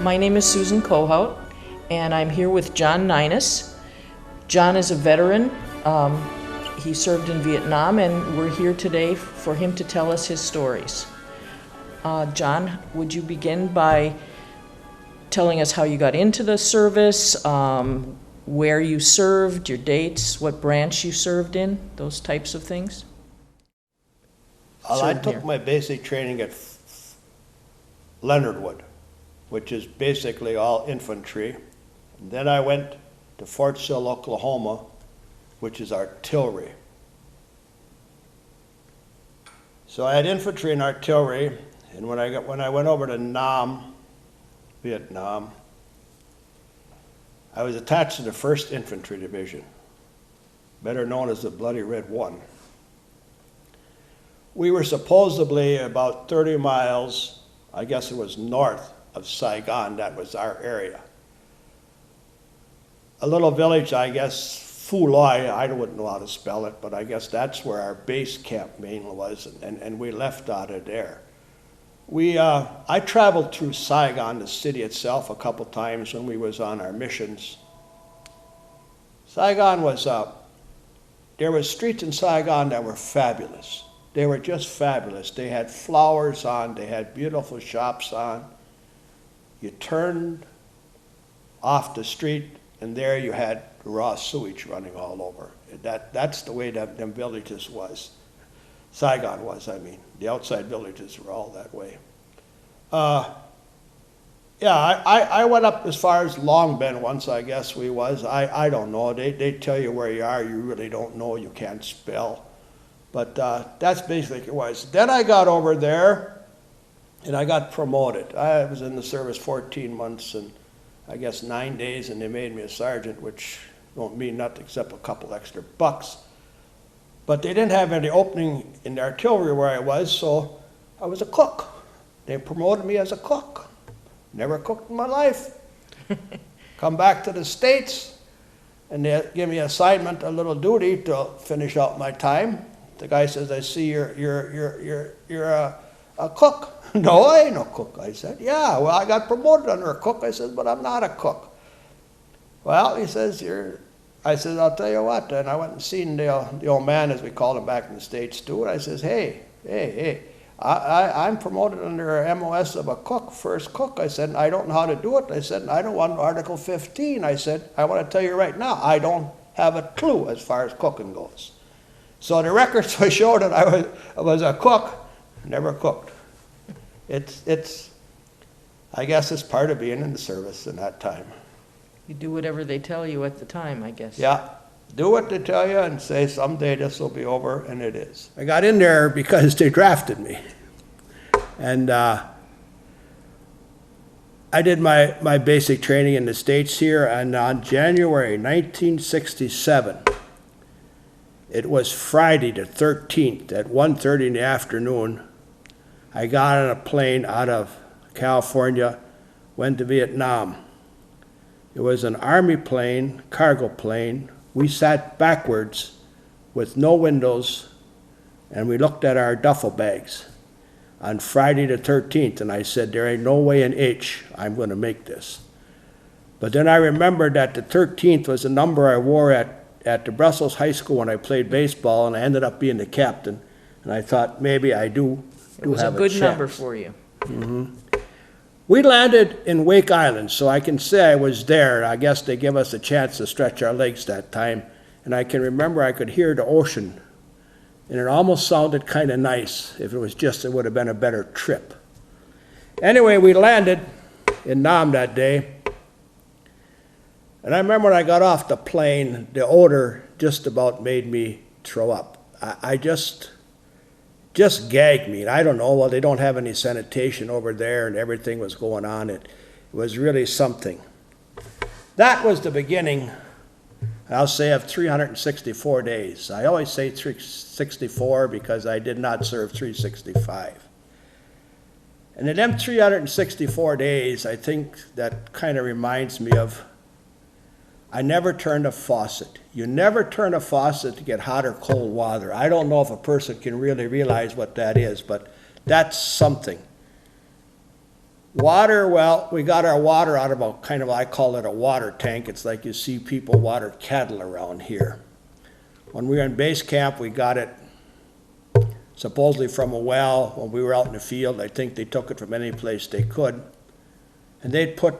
My name is Susan Kohout, and I'm here with John Neinas. John is a veteran. He served in Vietnam, and we're here today for him to tell us his stories. John, would you begin by telling us how you got into the service, where you served, your dates, what branch you served in, those types of things? Well, I took my basic training at Leonard Wood, which is basically all infantry. And then I went to Fort Sill, Oklahoma, which is artillery. So I had infantry and artillery, and when I went over to Nam, Vietnam, I was attached to the 1st Infantry Division, better known as the Bloody Red One. We were supposedly about 30 miles, I guess it was north of Saigon. That was our area. A little village, I guess, Phu Loy, I wouldn't know how to spell it, but I guess that's where our base camp mainly was, and we left out of there. I traveled through Saigon, the city itself, a couple times when we was on our missions. Saigon was, there were streets in Saigon that were fabulous. They were just fabulous. They had flowers on, they had beautiful shops on. You turned off the street, and there you had raw sewage running all over. That's the way them villages was. Saigon was, I mean. The outside villages were all that way. Yeah, I went up as far as Long Bend once, I guess we was. I don't know. They tell you where you are. You really don't know. You can't spell. But that's basically what it was. Then I got over there, and I got promoted. I was in the service 14 months and I guess 9 days, and they made me a sergeant, which don't mean nothing except a couple extra bucks. But they didn't have any opening in the artillery where I was, so I was a cook. They promoted me as a cook. Never cooked in my life. Come back to the States, and they give me an assignment, a little duty to finish out my time. The guy says, "I see you're a cook." "No, I ain't no cook," I said. "Yeah, well, I got promoted under a cook." I said, "But I'm not a cook." "Well," he says, I said, "I'll tell you what." And I went and seen the old man, as we called him back in the States too, and I says, hey, I'm promoted under MOS of a cook, first cook. I said, "I don't know how to do it." I said, "I don't want Article 15. I said, "I want to tell you right now, I don't have a clue as far as cooking goes." So the records show that I was a cook, never cooked. I guess it's part of being in the service in that time. You do whatever they tell you at the time, I guess. Yeah, do what they tell you and say someday this will be over, and it is. I got in there because they drafted me. And I did my basic training in the States here, and on January 1967, it was Friday the 13th at 1:30 in the afternoon. I got on a plane out of California, went to Vietnam. It was an Army plane, cargo plane. We sat backwards with no windows, and we looked at our duffel bags on Friday the 13th, and I said, "There ain't no way in H I'm going to make this." But then I remembered that the 13th was a number I wore at the Brussels High School when I played baseball, and I ended up being the captain. And I thought maybe I do have a chance. It was a good number for you. Mm-hmm. We landed in Wake Island, so I can say I was there. I guess they gave us a chance to stretch our legs that time. And I can remember I could hear the ocean, and it almost sounded kind of nice. If it was just, it would have been a better trip. Anyway, we landed in Nam that day. And I remember when I got off the plane, the odor just about made me throw up. I just gagged me. And I don't know, well, they don't have any sanitation over there, and everything was going on. It was really something. That was the beginning, I'll say, of 364 days. I always say 364 because I did not serve 365. And in them 364 days, I think that kind of reminds me of, I never turned a faucet. You never turn a faucet to get hot or cold water. I don't know if a person can really realize what that is, but that's something. Water, well, we got our water out of a kind of, I call it a water tank. It's like you see people water cattle around here. When we were in base camp, we got it supposedly from a well. When we were out in the field, I think they took it from any place they could. And they'd put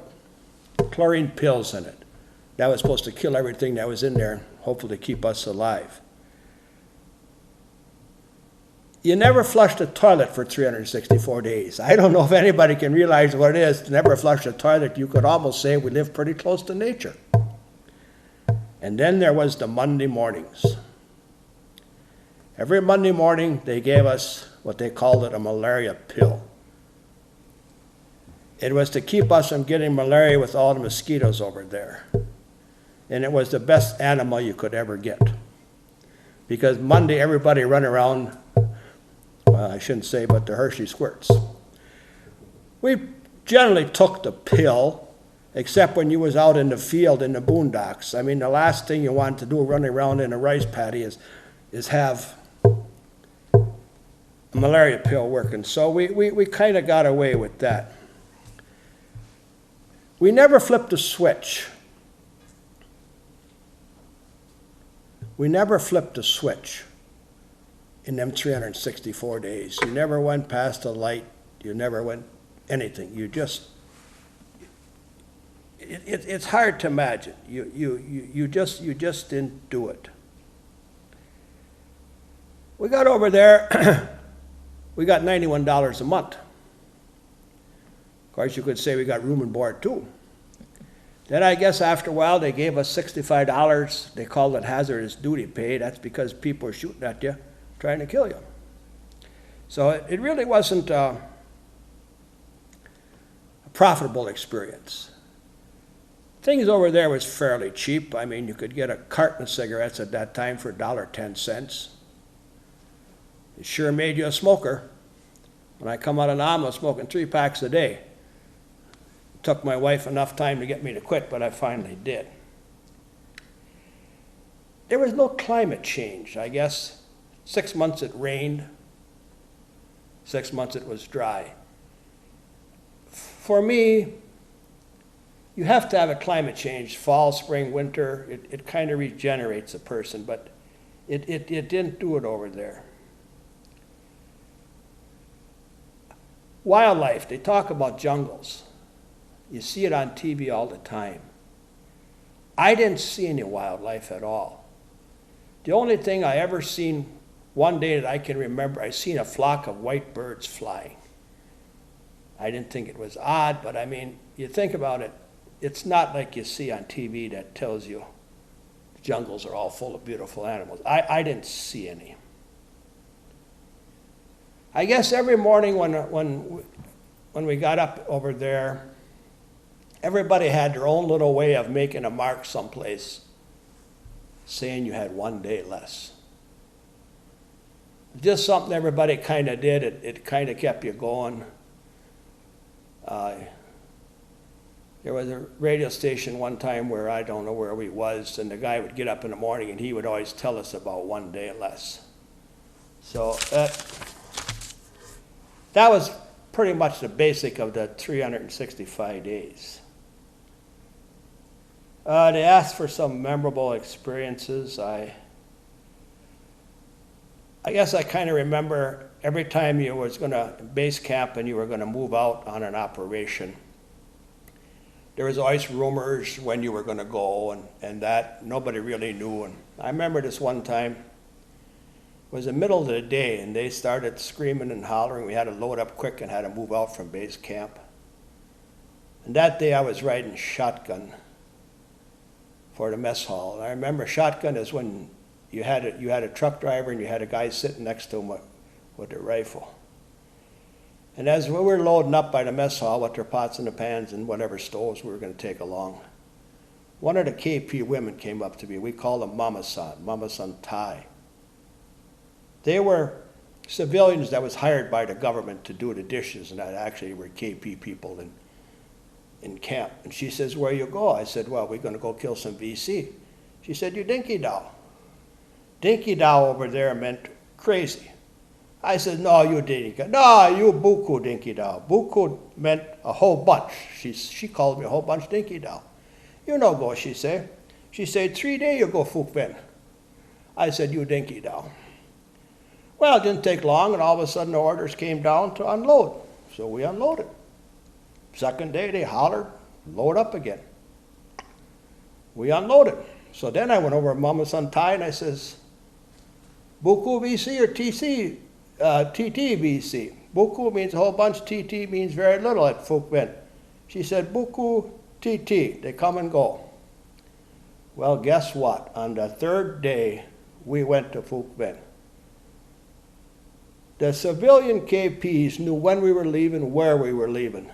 chlorine pills in it. That was supposed to kill everything that was in there, hopefully keep us alive. You never flush the toilet for 364 days. I don't know if anybody can realize what it is to never flush the toilet. You could almost say we live pretty close to nature. And then there was the Monday mornings. Every Monday morning, they gave us what they called it a malaria pill. It was to keep us from getting malaria with all the mosquitoes over there. And it was the best animal you could ever get. Because Monday, everybody run around, well, I shouldn't say, but the Hershey squirts. We generally took the pill, except when you was out in the field in the boondocks. I mean, the last thing you want to do running around in a rice paddy is have a malaria pill working. So we kind of got away with that. We never flipped a switch. We never flipped a switch in them 364 days. You never went past a light. You never went anything. You just, it's hard to imagine. You just didn't do it. We got over there, we got $91 a month. Of course, you could say we got room and board too. Then I guess after a while they gave us $65. They called it hazardous duty pay. That's because people were shooting at you, trying to kill you. So it really wasn't a profitable experience. Things over there was fairly cheap. I mean, you could get a carton of cigarettes at that time for $1.10. It sure made you a smoker. When I come out of Nam, I was smoking 3 packs a day. It took my wife enough time to get me to quit, but I finally did. There was no climate change, I guess. 6 months it rained. 6 months it was dry. For me, you have to have a climate change, fall, spring, winter. It kind of regenerates a person, but it didn't do it over there. Wildlife, they talk about jungles. You see it on TV all the time. I didn't see any wildlife at all. The only thing I ever seen one day that I can remember, I seen a flock of white birds flying. I didn't think it was odd, but I mean, you think about it, it's not like you see on TV that tells you the jungles are all full of beautiful animals. I didn't see any. I guess every morning when we got up over there, everybody had their own little way of making a mark someplace, saying you had 1 day less. Just something everybody kind of did. It kind of kept you going. There was a radio station one time where I don't know where we was, and the guy would get up in the morning and he would always tell us about 1 day less. So that was pretty much the basic of the 365 days. They asked for some memorable experiences. I guess I kind of remember every time you was going to base camp and you were going to move out on an operation, there was always rumors when you were going to go, and that nobody really knew. And I remember this one time, it was the middle of the day, and they started screaming and hollering. We had to load up quick and had to move out from base camp. And that day I was riding shotgun for the mess hall. And I remember shotgun is when you had a truck driver and you had a guy sitting next to him with a rifle. And as we were loading up by the mess hall with their pots and the pans and whatever stoves we were going to take along, one of the KP women came up to me. We called them Mama San Thai. They were civilians that was hired by the government to do the dishes, and that actually were KP people in camp. And she says, "Where you go?" I said, "Well, we're going to go kill some VC." She said, "You dinky dow." Dinky dow over there meant crazy. I said, no, you dinky. No, you buku dinky dow. Buku meant a whole bunch. She called me a whole bunch dinky dow. You know go, she say. She said, 3 days you go fukben. I said, you dinky dow. Well, it didn't take long, and all of a sudden the orders came down to unload. So we unloaded. Second day they hollered, load up again. We unloaded. So then I went over to Mama Santai and I says, Buku BC or TC, TT BC? Buku means a whole bunch, TT means very little at Fukben. She said, Buku TT, they come and go. Well, guess what? On the third day, we went to Fukben. The civilian KPs knew when we were leaving, where we were leaving.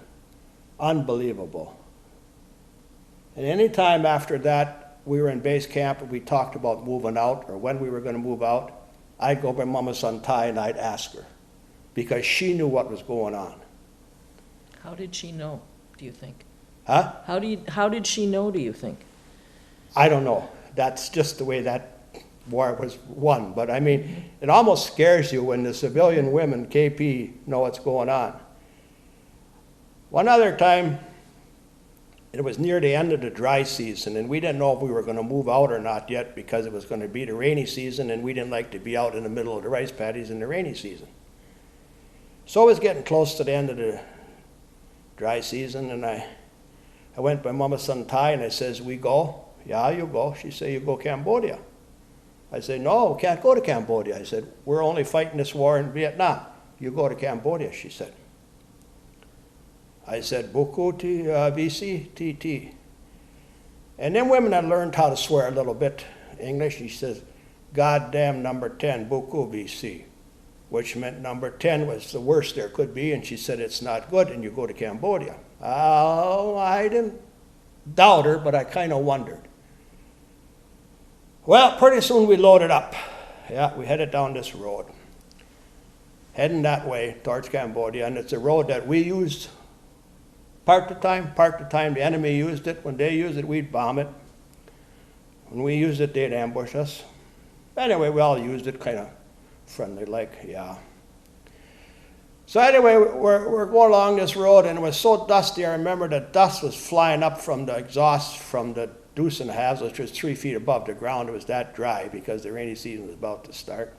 Unbelievable. And any time after that, we were in base camp and we talked about moving out or when we were going to move out, I'd go by Mama Santai and I'd ask her because she knew what was going on. How did she know, do you think? Huh? How did she know, do you think? I don't know. That's just the way that war was won. But I mean, it almost scares you when the civilian women, KP, know what's going on. One other time, it was near the end of the dry season, and we didn't know if we were going to move out or not yet because it was going to be the rainy season, and we didn't like to be out in the middle of the rice paddies in the rainy season. So it was getting close to the end of the dry season, and I went by Mama Santai, and I says, we go? Yeah, you go. She said, you go Cambodia. I said, no, we can't go to Cambodia. I said, we're only fighting this war in Vietnam. You go to Cambodia, she said. I said, Buku VC TT. And then women had learned how to swear a little bit English. She says, goddamn number 10, Buku VC, which meant number 10 was the worst there could be. And she said, it's not good, and you go to Cambodia. Oh, I didn't doubt her, but I kind of wondered. Well, pretty soon we loaded up. Yeah, we headed down this road, heading that way towards Cambodia, and it's a road that we used part of the time the enemy used it. When they used it, we'd bomb it. When we used it, they'd ambush us. Anyway, we all used it kind of friendly like, yeah. So anyway, we're going along this road, and it was so dusty. I remember the dust was flying up from the exhaust from the deuce and a halves, which was 3 feet above the ground. It was that dry because the rainy season was about to start.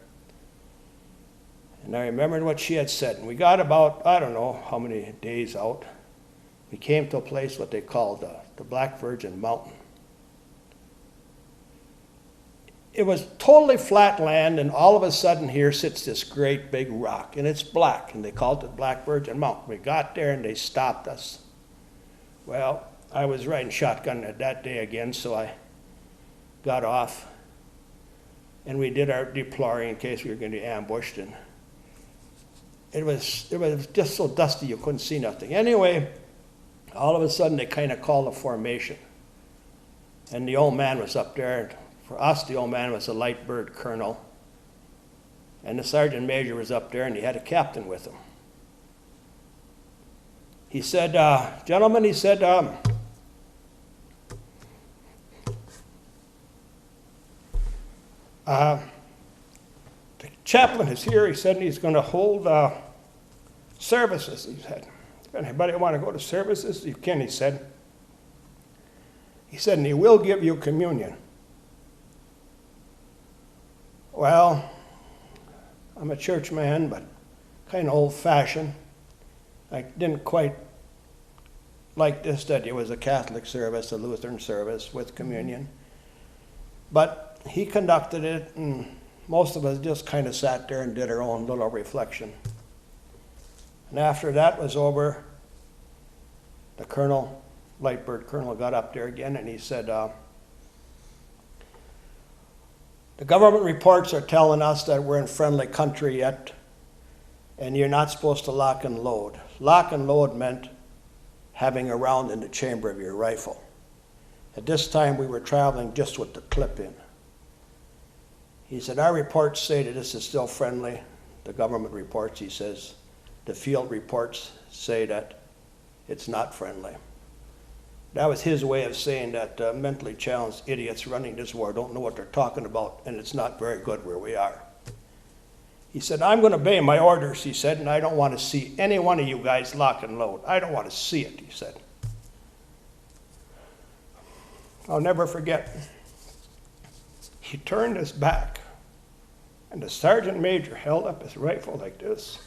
And I remembered what she had said. And we got about, I don't know how many days out. We came to a place what they called the Black Virgin Mountain. It was totally flat land, and all of a sudden here sits this great big rock, and it's black, and they called it Black Virgin Mountain. We got there, and they stopped us. Well, I was riding shotgun that day again, so I got off, and we did our deploying in case we were going to be ambushed, and it was just so dusty you couldn't see nothing. Anyway, all of a sudden they kind of called a formation, and the old man was up there. For us, the old man was a light bird colonel, and the sergeant major was up there, and he had a captain with him. He said, gentlemen, he said, the chaplain is here. He said he's going to hold services. He said, if anybody want to go to services, you can, he said. He said, and he will give you communion. Well, I'm a church man, but kind of old-fashioned. I didn't quite like this, that it was a Catholic service, a Lutheran service with communion. But he conducted it, and most of us just kind of sat there and did our own little reflection. And after that was over, the colonel, light bird colonel, got up there again, and he said, the government reports are telling us that we're in friendly country yet, and you're not supposed to lock and load. Lock and load meant having a round in the chamber of your rifle. At this time, we were traveling just with the clip in. He said, our reports say that this is still friendly. The government reports, he says, the field reports say that it's not friendly. That was his way of saying that mentally challenged idiots running this war don't know what they're talking about, and it's not very good where we are. He said, I'm going to obey my orders, he said, and I don't want to see any one of you guys lock and load. I don't want to see it, he said. I'll never forget. He turned his back, and the sergeant major held up his rifle like this,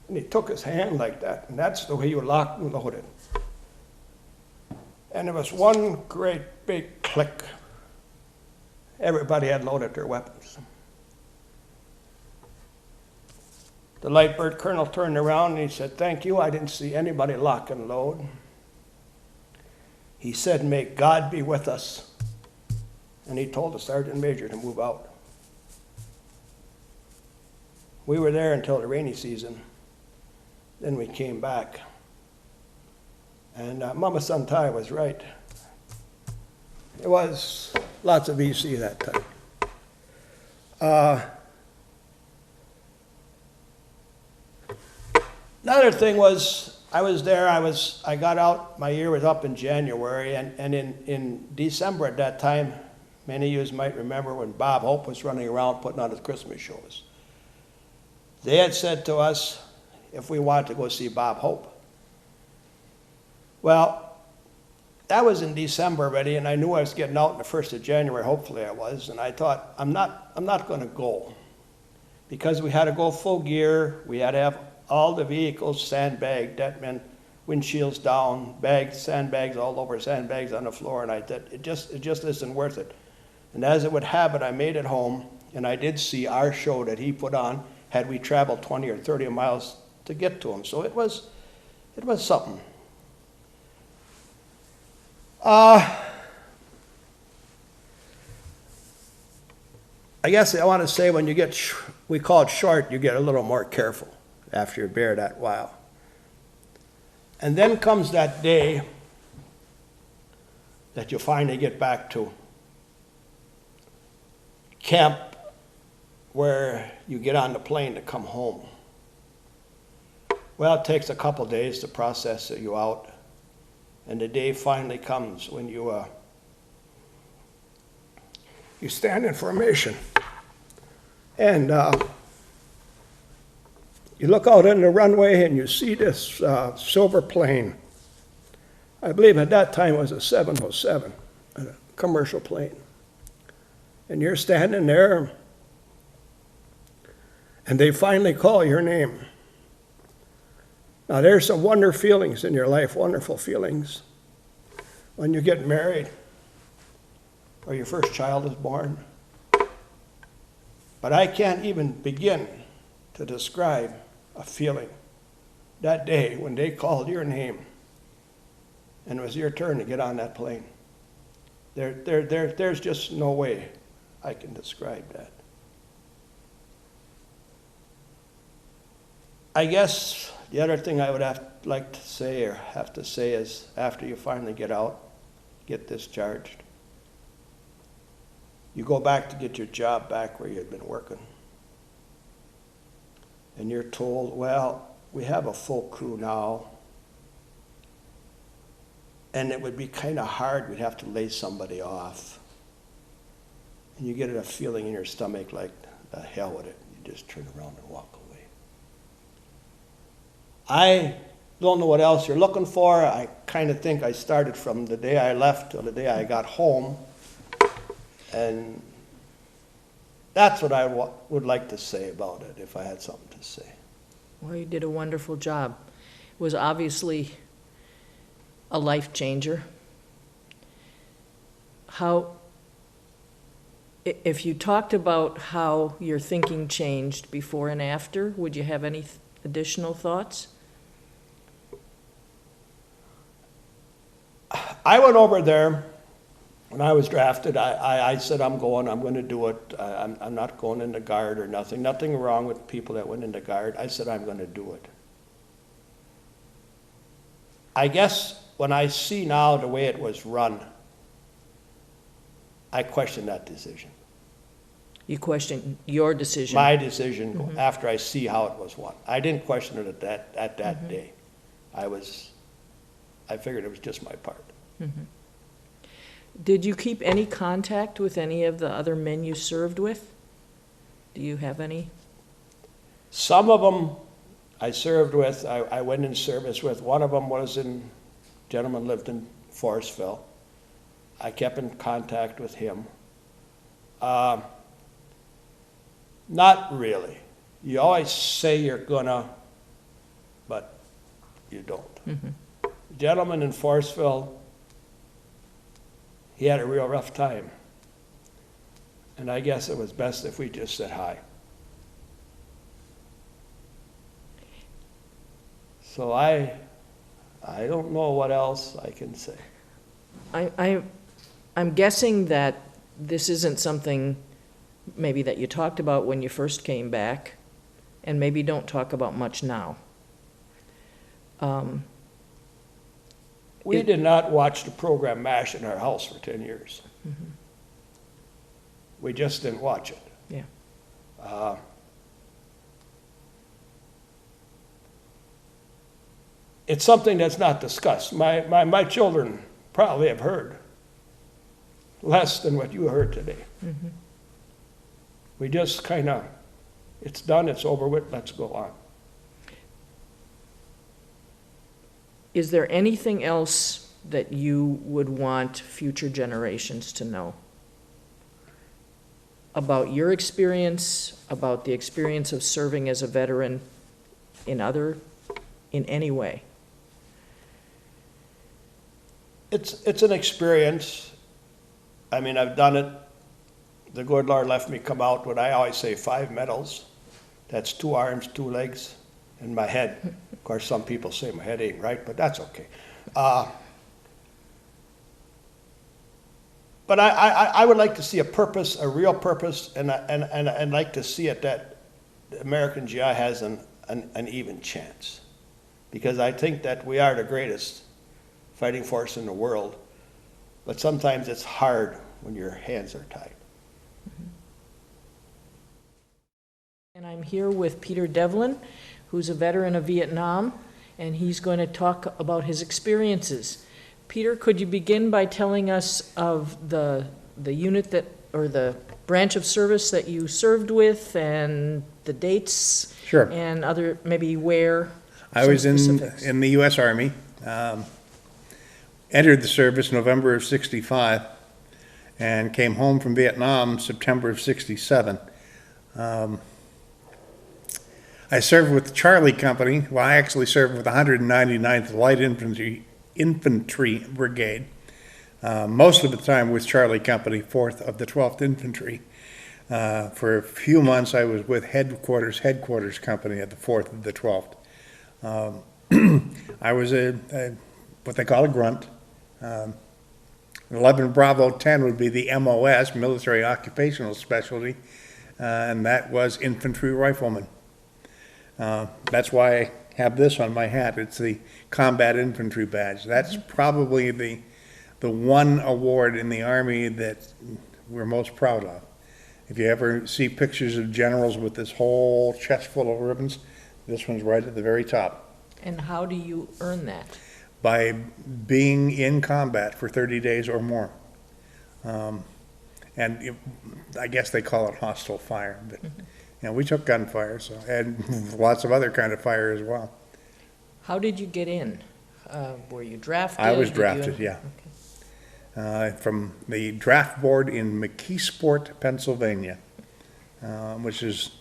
and he took his hand like that, and that's the way you locked and loaded. And there was one great big click. Everybody had loaded their weapons. The light bird colonel turned around and he said, thank you, I didn't see anybody lock and load. He said, may God be with us. And he told the sergeant major to move out. We were there until the rainy season. Then we came back. And Mama Santai was right. It was lots of EC that time. Another thing was, I was there, I got out, my year was up in January, and in December at that time, many of you might remember when Bob Hope was running around putting on his Christmas shows. They had said to us if we wanted to go see Bob Hope. Well, that was in December already, and I knew I was getting out on the 1st of January, hopefully I was, and I thought, I'm not going to go. Because we had to go full gear, we had to have all the vehicles sandbagged. That meant windshields down, bags, sandbags all over, sandbags on the floor, and I thought, it just isn't worth it. And as it would happen, I made it home, and I did see our show that he put on, had we traveled 20 or 30 miles to get to him. So it was something. I guess I want to say when you get, we call it short, you get a little more careful after you bear that while. And then comes that day that you finally get back to camp where you get on the plane to come home. Well, it takes a couple days to process you out. And the day finally comes when you stand in formation. And you look out on the runway and you see this silver plane. I believe at that time it was a 707, a commercial plane. And you're standing there, and they finally call your name. Now, there's some wonderful feelings in your life, wonderful feelings. When you get married, or your first child is born. But I can't even begin to describe a feeling that day when they called your name, and it was your turn to get on that plane. There's just no way I can describe that. I guess the other thing I would have to say is after you finally get out, get discharged, you go back to get your job back where you had been working. And you're told, well, we have a full crew now, and it would be kind of hard, we'd have to lay somebody off. And you get a feeling in your stomach like, the hell with it. You just turn around and walk away. I don't know what else you're looking for. I kind of think I started from the day I left till the day I got home. And that's what I would like to say about it, if I had something to say. Well, you did a wonderful job. It was obviously a life changer. If you talked about how your thinking changed before and after, would you have any additional thoughts? I went over there when I was drafted. I said, I'm going to do it. I'm not going in the Guard or nothing. Nothing wrong with people that went in the Guard. I said, I'm going to do it. I guess when I see now the way it was run, I question that decision. You question your decision? My decision after I see how it was won. I didn't question it at that day. I figured it was just my part. Did you keep any contact with any of the other men you served with? Do you have any? Some of them I served with, I went in service with. One of them was gentleman lived in Forestville. I kept in contact with him. Not really. You always say you're gonna, but you don't. Mm-hmm. Gentleman in Forestville, he had a real rough time. And I guess it was best if we just said hi. So I don't know what else I can say. I'm guessing that this isn't something maybe that you talked about when you first came back, and maybe don't talk about much now. We did not watch the program MASH in our house for 10 years. Mm-hmm. We just didn't watch it. Yeah. It's something that's not discussed. My children probably have heard less than what you heard today. Mm-hmm. We just kind of, it's done, it's over with, let's go on. Is there anything else that you would want future generations to know about your experience, about the experience of serving as a veteran in any way? It's an experience. I mean, I've done it. The good Lord left me come out with, I always say, 5 medals. That's 2 arms, 2 legs, and my head. Of course, some people say my head ain't right, but that's okay. But I would like to see a purpose, a real purpose, and I'd like to see it that the American GI has an even chance. Because I think that we are the greatest fighting force in the world, but sometimes it's hard when your hands are tied. And I'm here with Peter Devlin, who's a veteran of Vietnam, and he's going to talk about his experiences. Peter, could you begin by telling us of the unit that, or the branch of service that you served with, and the dates? Sure. And other, maybe where? I was specifics. in the U.S. Army, entered the service November of '65, and came home from Vietnam September of '67. I served with the Charlie Company. Well, I actually served with the 199th Light Infantry Brigade, most of the time with Charlie Company, 4th of the 12th Infantry. For a few months, I was with Headquarters Company at the 4th of the 12th. I was what they call a grunt. 11 Bravo 10 would be the MOS, Military Occupational Specialty, and that was Infantry Rifleman. That's why I have this on my hat. It's the Combat Infantry Badge. That's probably the one award in the Army that we're most proud of. If you ever see pictures of generals with this whole chest full of ribbons, this one's right at the very top. And how do you earn that? By being in combat for 30 days or more. I guess they call it hostile fire, but we took gunfire, and lots of other kind of fire as well. How did you get in? Were you drafted? I was drafted, yeah. Okay. From the draft board in McKeesport, Pennsylvania, which is,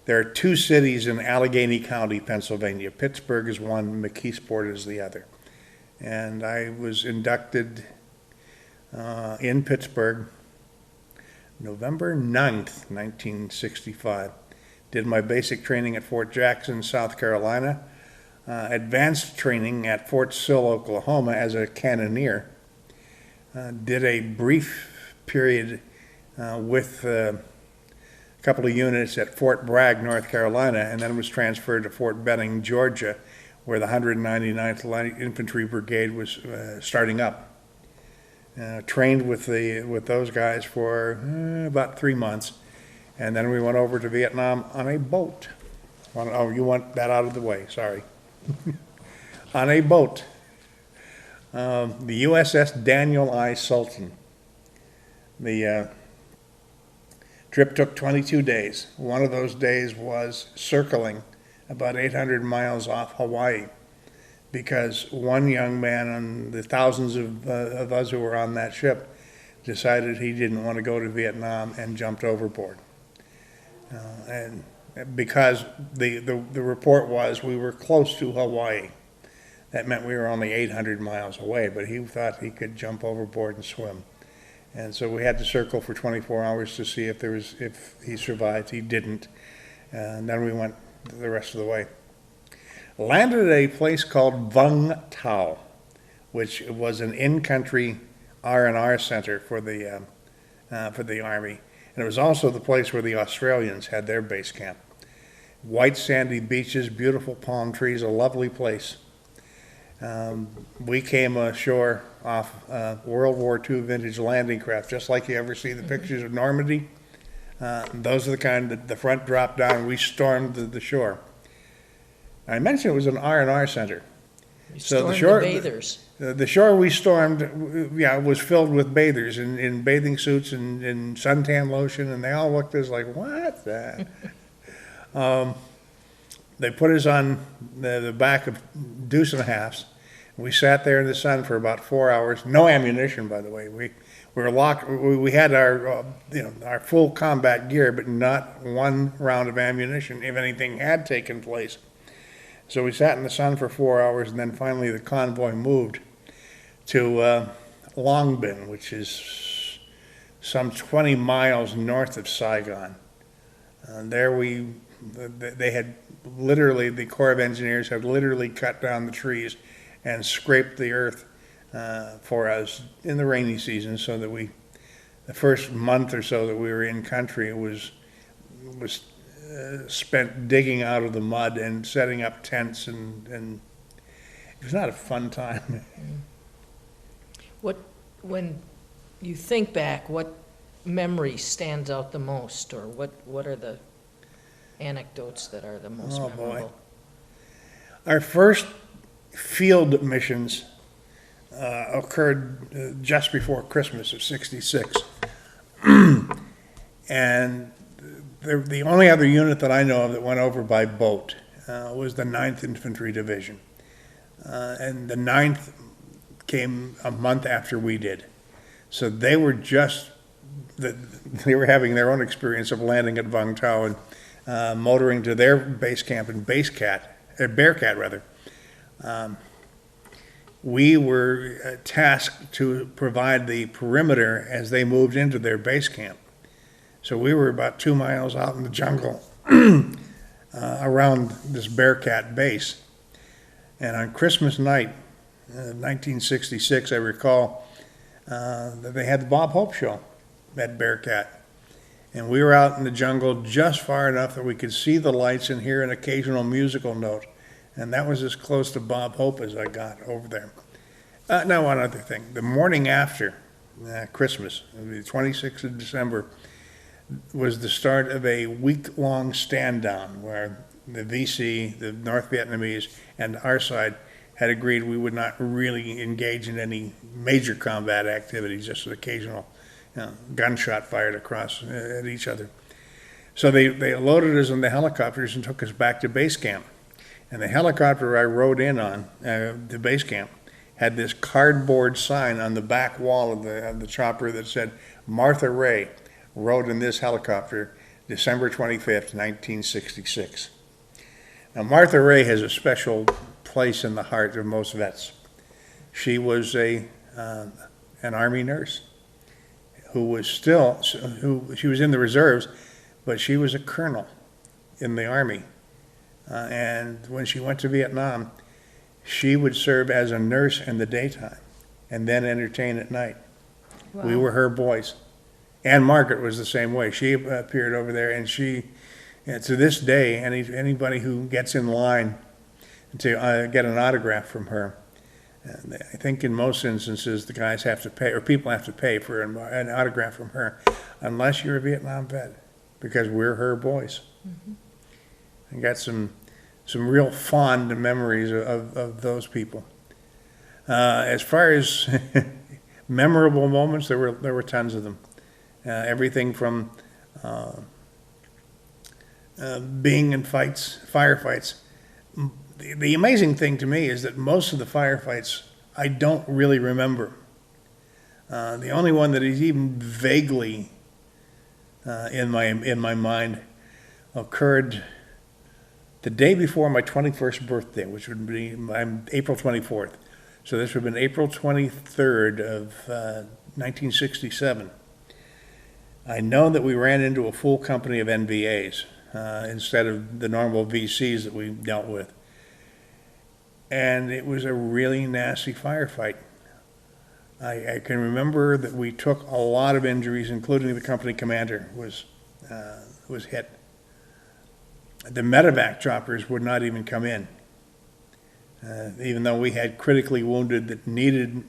there are 2 cities in Allegheny County, Pennsylvania. Pittsburgh is one, McKeesport is the other. And I was inducted in Pittsburgh November 9th, 1965. Did my basic training at Fort Jackson, South Carolina. Advanced training at Fort Sill, Oklahoma as a cannoneer. Did a brief period with a couple of units at Fort Bragg, North Carolina, and then was transferred to Fort Benning, Georgia, where the 199th Light Infantry Brigade was starting up. Trained with those guys for about 3 months, and then we went over to Vietnam on a boat. Oh, you want that out of the way, sorry. On a boat. The USS Daniel I. Sultan. The Trip took 22 days. One of those days was circling about 800 miles off Hawaii, because one young man and the thousands of us who were on that ship decided he didn't want to go to Vietnam and jumped overboard. And because the report was we were close to Hawaii, that meant we were only 800 miles away, but he thought he could jump overboard and swim. And so we had to circle for 24 hours to see if he survived. He didn't. And then we went the rest of the way. Landed at a place called Vung Tau, which was an in-country R&R center for the Army. And it was also the place where the Australians had their base camp. White sandy beaches, beautiful palm trees, a lovely place. We came ashore off World War II vintage landing craft, just like you ever see the pictures of Normandy. Those are the kind that the front dropped down, and we stormed the shore. I mentioned it was an R&R center. So the shore, bathers. The shore we stormed, was filled with bathers in bathing suits and in suntan lotion, and they all looked at us like, what the? They put us on the back of deuce and a halves. We sat there in the sun for about 4 hours. No ammunition, by the way. We were locked. We had our full combat gear, but not one round of ammunition if anything had taken place. So we sat in the sun for 4 hours, and then finally the convoy moved to Long Binh, which is some 20 miles north of Saigon. There they had literally, the Corps of Engineers had literally cut down the trees and scraped the earth for us in the rainy season, so that the first month or so that we were in country was spent digging out of the mud and setting up tents, and it was not a fun time. When you think back, what memory stands out the most, or what are the anecdotes that are the most memorable? Boy. Our first field missions occurred just before Christmas of '66. And the only other unit that I know of that went over by boat was the 9th Infantry Division. And the 9th came a month after we did. So they were they were having their own experience of landing at Vung Tau and motoring to their base camp in Bearcat rather. We were tasked to provide the perimeter as they moved into their base camp. So we were about 2 miles out in the jungle around this Bearcat base. And on Christmas night, 1966, I recall that they had the Bob Hope Show at Bearcat. And we were out in the jungle just far enough that we could see the lights and hear an occasional musical note. And that was as close to Bob Hope as I got over there. Now, one other thing. The morning after Christmas, the 26th of December, was the start of a week-long stand-down where the VC, the North Vietnamese, and our side had agreed we would not really engage in any major combat activities, just an occasional gunshot fired across at each other. So they loaded us in the helicopters and took us back to base camp. And the helicopter I rode in on, the base camp, had this cardboard sign on the back wall of the chopper that said, Martha Ray rode in this helicopter December 25th, 1966. Now, Martha Ray has a special place in the heart of most vets. She was an Army nurse she was in the reserves, but she was a colonel in the Army. And when she went to Vietnam, she would serve as a nurse in the daytime and then entertain at night. Wow. We were her boys. Ann Margaret was the same way. She appeared over there, and to this day, anybody who gets in line to get an autograph from her, I think in most instances the guys have to pay, or people have to pay for an autograph from her, unless you're a Vietnam vet, because we're her boys. Mm-hmm. I got some real fond memories of those people. As far as memorable moments, there were tons of them. Everything from being in firefights. The amazing thing to me is that most of the firefights I don't really remember. The only one that is even vaguely in my mind occurred the day before my 21st birthday, which would be I'm April 24th. So this would have been April 23rd of 1967. I know that we ran into a full company of NVAs instead of the normal VCs that we dealt with. And it was a really nasty firefight. I can remember that we took a lot of injuries, including the company commander was hit. The medevac choppers would not even come in, even though we had critically wounded that needed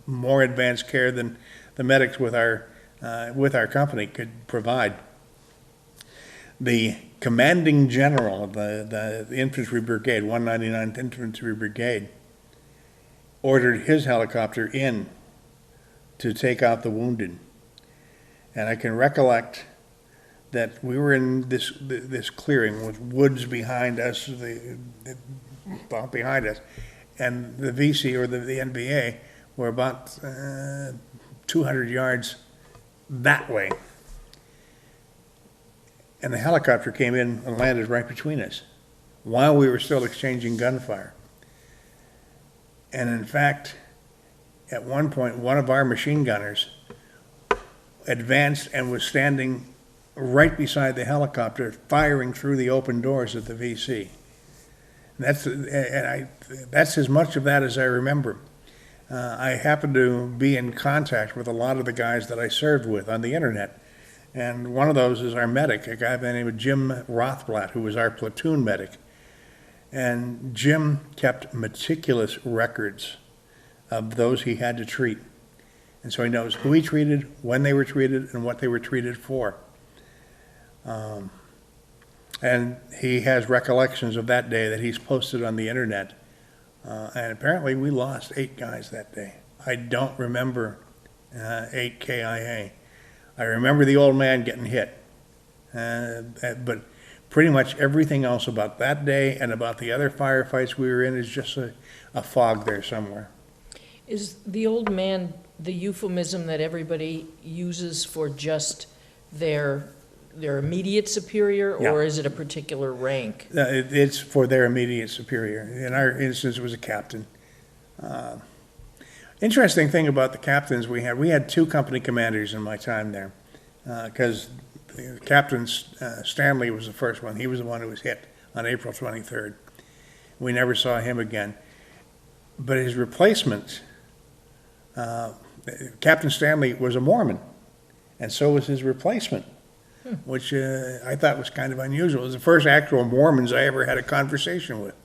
more advanced care than the medics with our company could provide. The commanding general of the infantry brigade, 199th Infantry Brigade, ordered his helicopter in to take out the wounded. And I can recollect that we were in this clearing with woods behind us, behind us, and the VC or the NVA were about 200 yards that way. And the helicopter came in and landed right between us while we were still exchanging gunfire. And in fact, at one point, one of our machine gunners advanced and was standing right beside the helicopter, firing through the open doors of the VC. That's as much of that as I remember. I happened to be in contact with a lot of the guys that I served with on the internet. And one of those is our medic, a guy by the name of Jim Rothblatt, who was our platoon medic. And Jim kept meticulous records of those he had to treat. And so he knows who he treated, when they were treated, and what they were treated for. And he has recollections of that day that he's posted on the internet. And apparently we lost 8 guys that day. I don't remember 8 KIA. I remember the old man getting hit. But pretty much everything else about that day and about the other firefights we were in is just a fog there somewhere. Is the old man the euphemism that everybody uses for just their immediate superior, Yeah. or is it a particular rank? It's for their immediate superior. In our instance, it was a captain. Interesting thing about the captains we had 2 company commanders in my time there, because Captain Stanley was the first one. He was the one who was hit on April 23rd. We never saw him again. But his replacement, Captain Stanley, was a Mormon, and so was his replacement, which I thought was kind of unusual. It was the first actual Mormons I ever had a conversation with.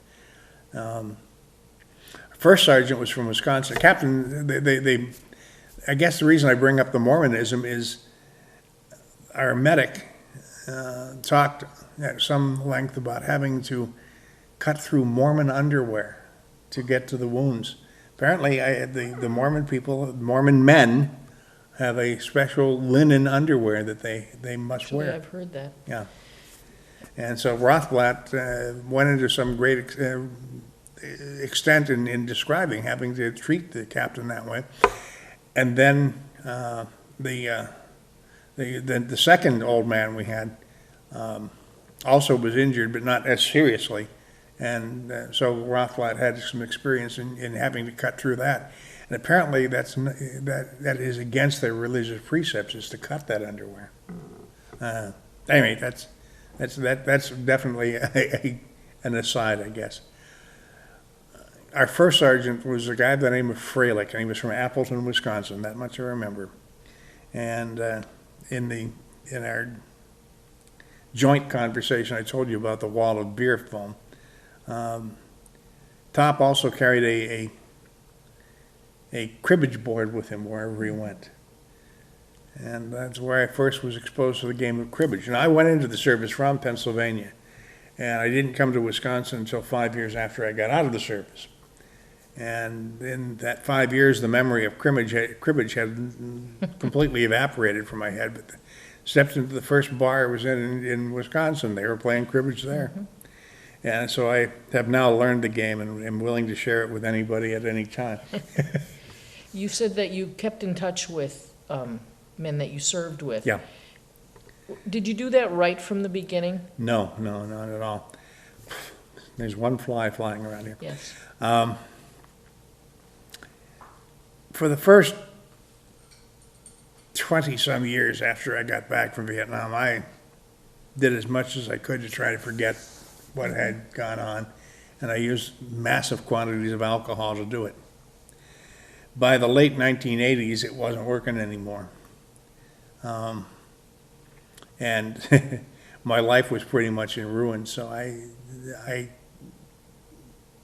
First sergeant was from Wisconsin. Captain, I guess the reason I bring up the Mormonism is our medic talked at some length about having to cut through Mormon underwear to get to the wounds. Apparently, the Mormon people, Mormon men, have a special linen underwear that they must Actually, wear. I've heard that. Yeah. And so Rothblatt went into some great extent in describing having to treat the captain that way. And then the second old man we had also was injured, but not as seriously. And so Rothblatt had some experience in having to cut through that. And apparently that is against their religious precepts, is to cut that underwear. Anyway, that's definitely an aside, I guess. Our first sergeant was a guy by the name of Freilich, and he was from Appleton, Wisconsin. That much I remember. And in our joint conversation, I told you about the wall of beer foam. Top also carried a cribbage board with him wherever he went. And that's where I first was exposed to the game of cribbage. And I went into the service from Pennsylvania, and I didn't come to Wisconsin until 5 years after I got out of the service. And in that 5 years, the memory of cribbage had completely evaporated from my head. But stepped into the first bar I was in Wisconsin. They were playing cribbage there. And so I have now learned the game and am willing to share it with anybody at any time. You said that you kept in touch with men that you served with. Yeah. Did you do that right from the beginning? No, not at all. There's one fly flying around here. Yes. For the first 20-some years after I got back from Vietnam, I did as much as I could to try to forget what had gone on, and I used massive quantities of alcohol to do it. By the late 1980s, it wasn't working anymore. And my life was pretty much in ruins, so I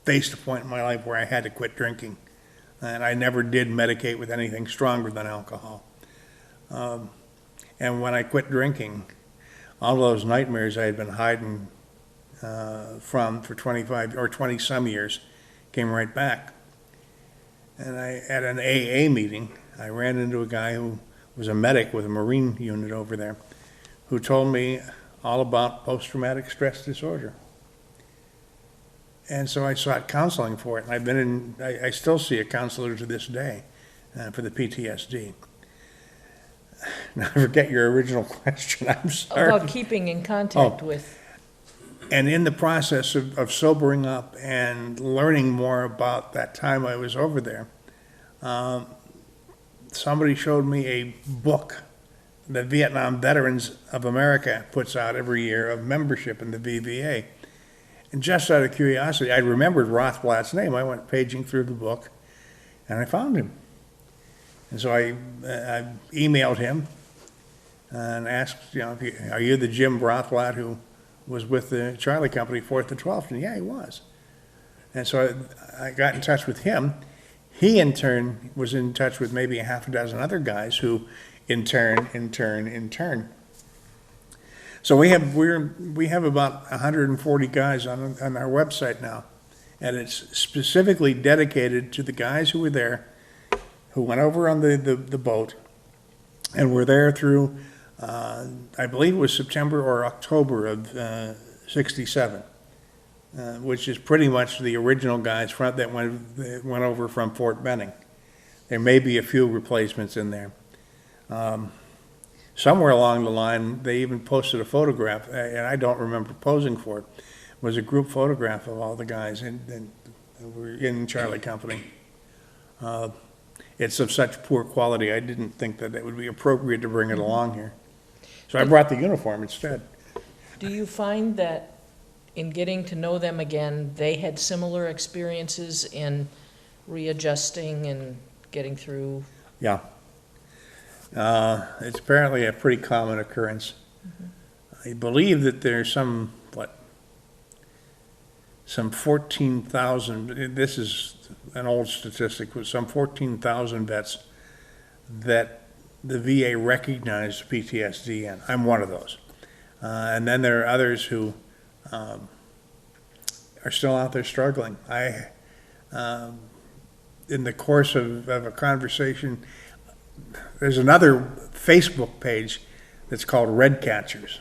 faced a point in my life where I had to quit drinking. And I never did medicate with anything stronger than alcohol. And when I quit drinking, all those nightmares I had been hiding from for 25 or 20-some years came right back. And at an AA meeting, I ran into a guy who was a medic with a Marine unit over there, who told me all about post-traumatic stress disorder. And so I sought counseling for it, and I still see a counselor to this day for the PTSD. Now, I forget your original question, I'm sorry. About keeping in contact with. And in the process of sobering up and learning more about that time I was over there, somebody showed me a book that Vietnam Veterans of America puts out every year of membership in the VVA. And just out of curiosity, I remembered Rothblatt's name. I went paging through the book, and I found him. And so I emailed him and asked, are you the Jim Rothblatt who was with the Charlie Company 4th and 12th? And yeah, he was. And so I got in touch with him. He, in turn, was in touch with maybe a half a dozen other guys who, in turn. So we have about 140 guys on our website now, and it's specifically dedicated to the guys who were there, who went over on the boat, and were there through, I believe it was September or October of '67, which is pretty much the original guys that went over from Fort Benning. There may be a few replacements in there. Somewhere along the line, they even posted a photograph, and I don't remember posing for it. It was a group photograph of all the guys in Charlie Company. It's of such poor quality, I didn't think that it would be appropriate to bring it along here. So I brought the uniform instead. Do you find that in getting to know them again, they had similar experiences in readjusting and getting through? Yeah. It's apparently a pretty common occurrence. I believe that there's some 14,000, this is an old statistic, with some 14,000 vets that the VA recognized PTSD in. I'm one of those. And then there are others who are still out there struggling. In the course of a conversation, there's another Facebook page that's called Red Catchers.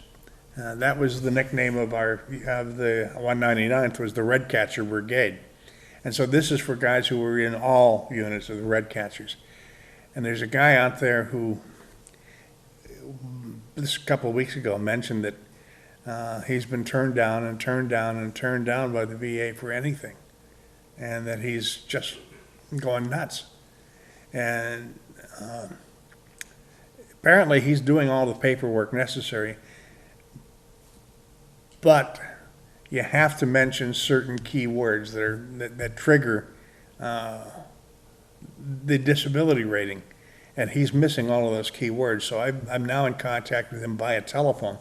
That was the nickname of the 199th, was the Red Catcher Brigade. And so this is for guys who were in all units of the Red Catchers. And there's a guy out there who, this a couple of weeks ago, mentioned that he's been turned down and turned down and turned down by the VA for anything. And that he's just going nuts. And apparently he's doing all the paperwork necessary, but you have to mention certain key words that trigger the disability rating, and he's missing all of those key words. So I'm now in contact with him via telephone,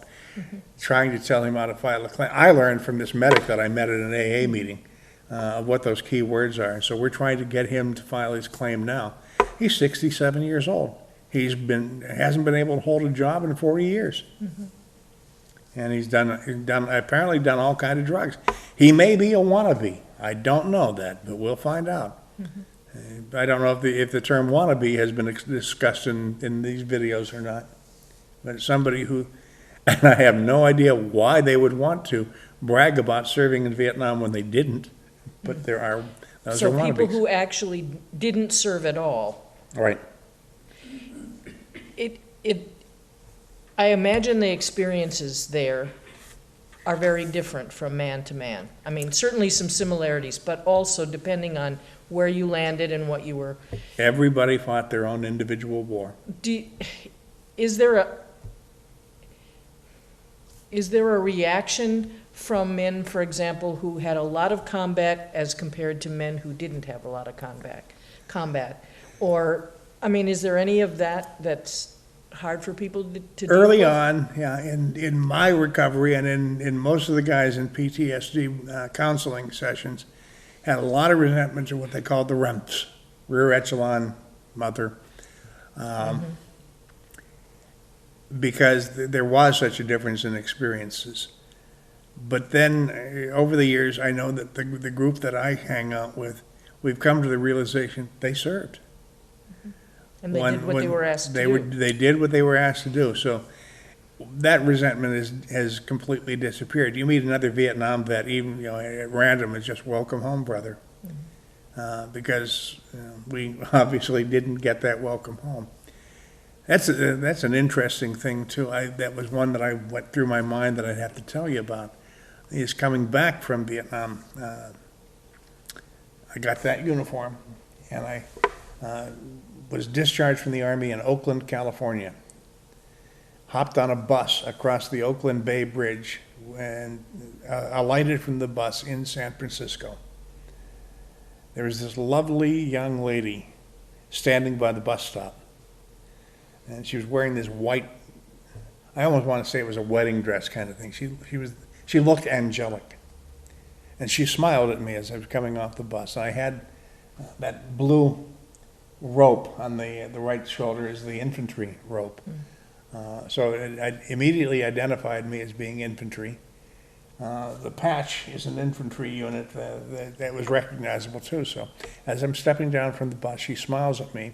trying to tell him how to file a claim. I learned from this medic that I met at an AA meeting what those key words are. So we're trying to get him to file his claim now. He's 67 years old. Hasn't been able to hold a job in 40 years. And he's apparently done all kinds of drugs. He may be a wannabe. I don't know that, but we'll find out. I don't know if the term wannabe has been discussed in these videos or not. but somebody who, and I have no idea why they would want to brag about serving in Vietnam when they didn't, but there are, those are So people wannabes. who actually didn't serve at all. Right. I imagine the experiences there are very different from man to man. I mean, certainly some similarities, but also depending on where you landed and what you were. Everybody fought their own individual war. Is there a reaction from men, for example, who had a lot of combat as compared to men who didn't have a lot of combat? Or, I mean, is there any of that that's hard for people to deal Early with? on, yeah, in my recovery and in most of the guys in PTSD counseling sessions, had a lot of resentment to what they called the REMPs, rear echelon mother, because there was such a difference in experiences. But then, over the years, I know that the group that I hang out with, we've come to the realization they served. And they did what they were asked to do. They did what they were asked to do. So that resentment has completely disappeared. You meet another Vietnam vet, even at random, it's just welcome home, brother, because we obviously didn't get that welcome home. That's an interesting thing too. That was one that I went through my mind that I'd have to tell you about. Is coming back from Vietnam. I got that uniform, and I was discharged from the Army in Oakland, California. Hopped on a bus across the Oakland Bay Bridge and alighted from the bus in San Francisco. There was this lovely young lady standing by the bus stop. And she was wearing this white, I almost want to say it was a wedding dress kind of thing. She looked angelic. And she smiled at me as I was coming off the bus. I had that blue rope on the right shoulder is the infantry rope. So it immediately identified me as being infantry. The patch is an infantry unit that was recognizable too. So as I'm stepping down from the bus, she smiles at me.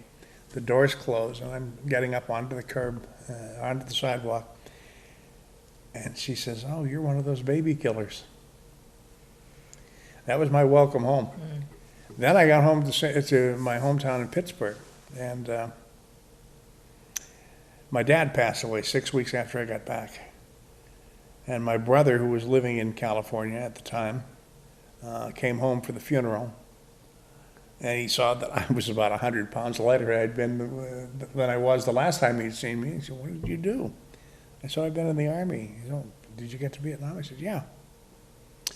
The doors close, and I'm getting up onto the curb, onto the sidewalk. And she says, "Oh, you're one of those baby killers." That was my welcome home. Then I got home to my hometown in Pittsburgh, and my dad passed away 6 weeks after I got back. And my brother, who was living in California at the time, came home for the funeral. And he saw that I was about 100 pounds lighter I'd been than I was the last time he'd seen me. He said, "What did you do?" I said, "I've been in the Army." He said, "Oh, did you get to Vietnam?" I said, "Yeah." He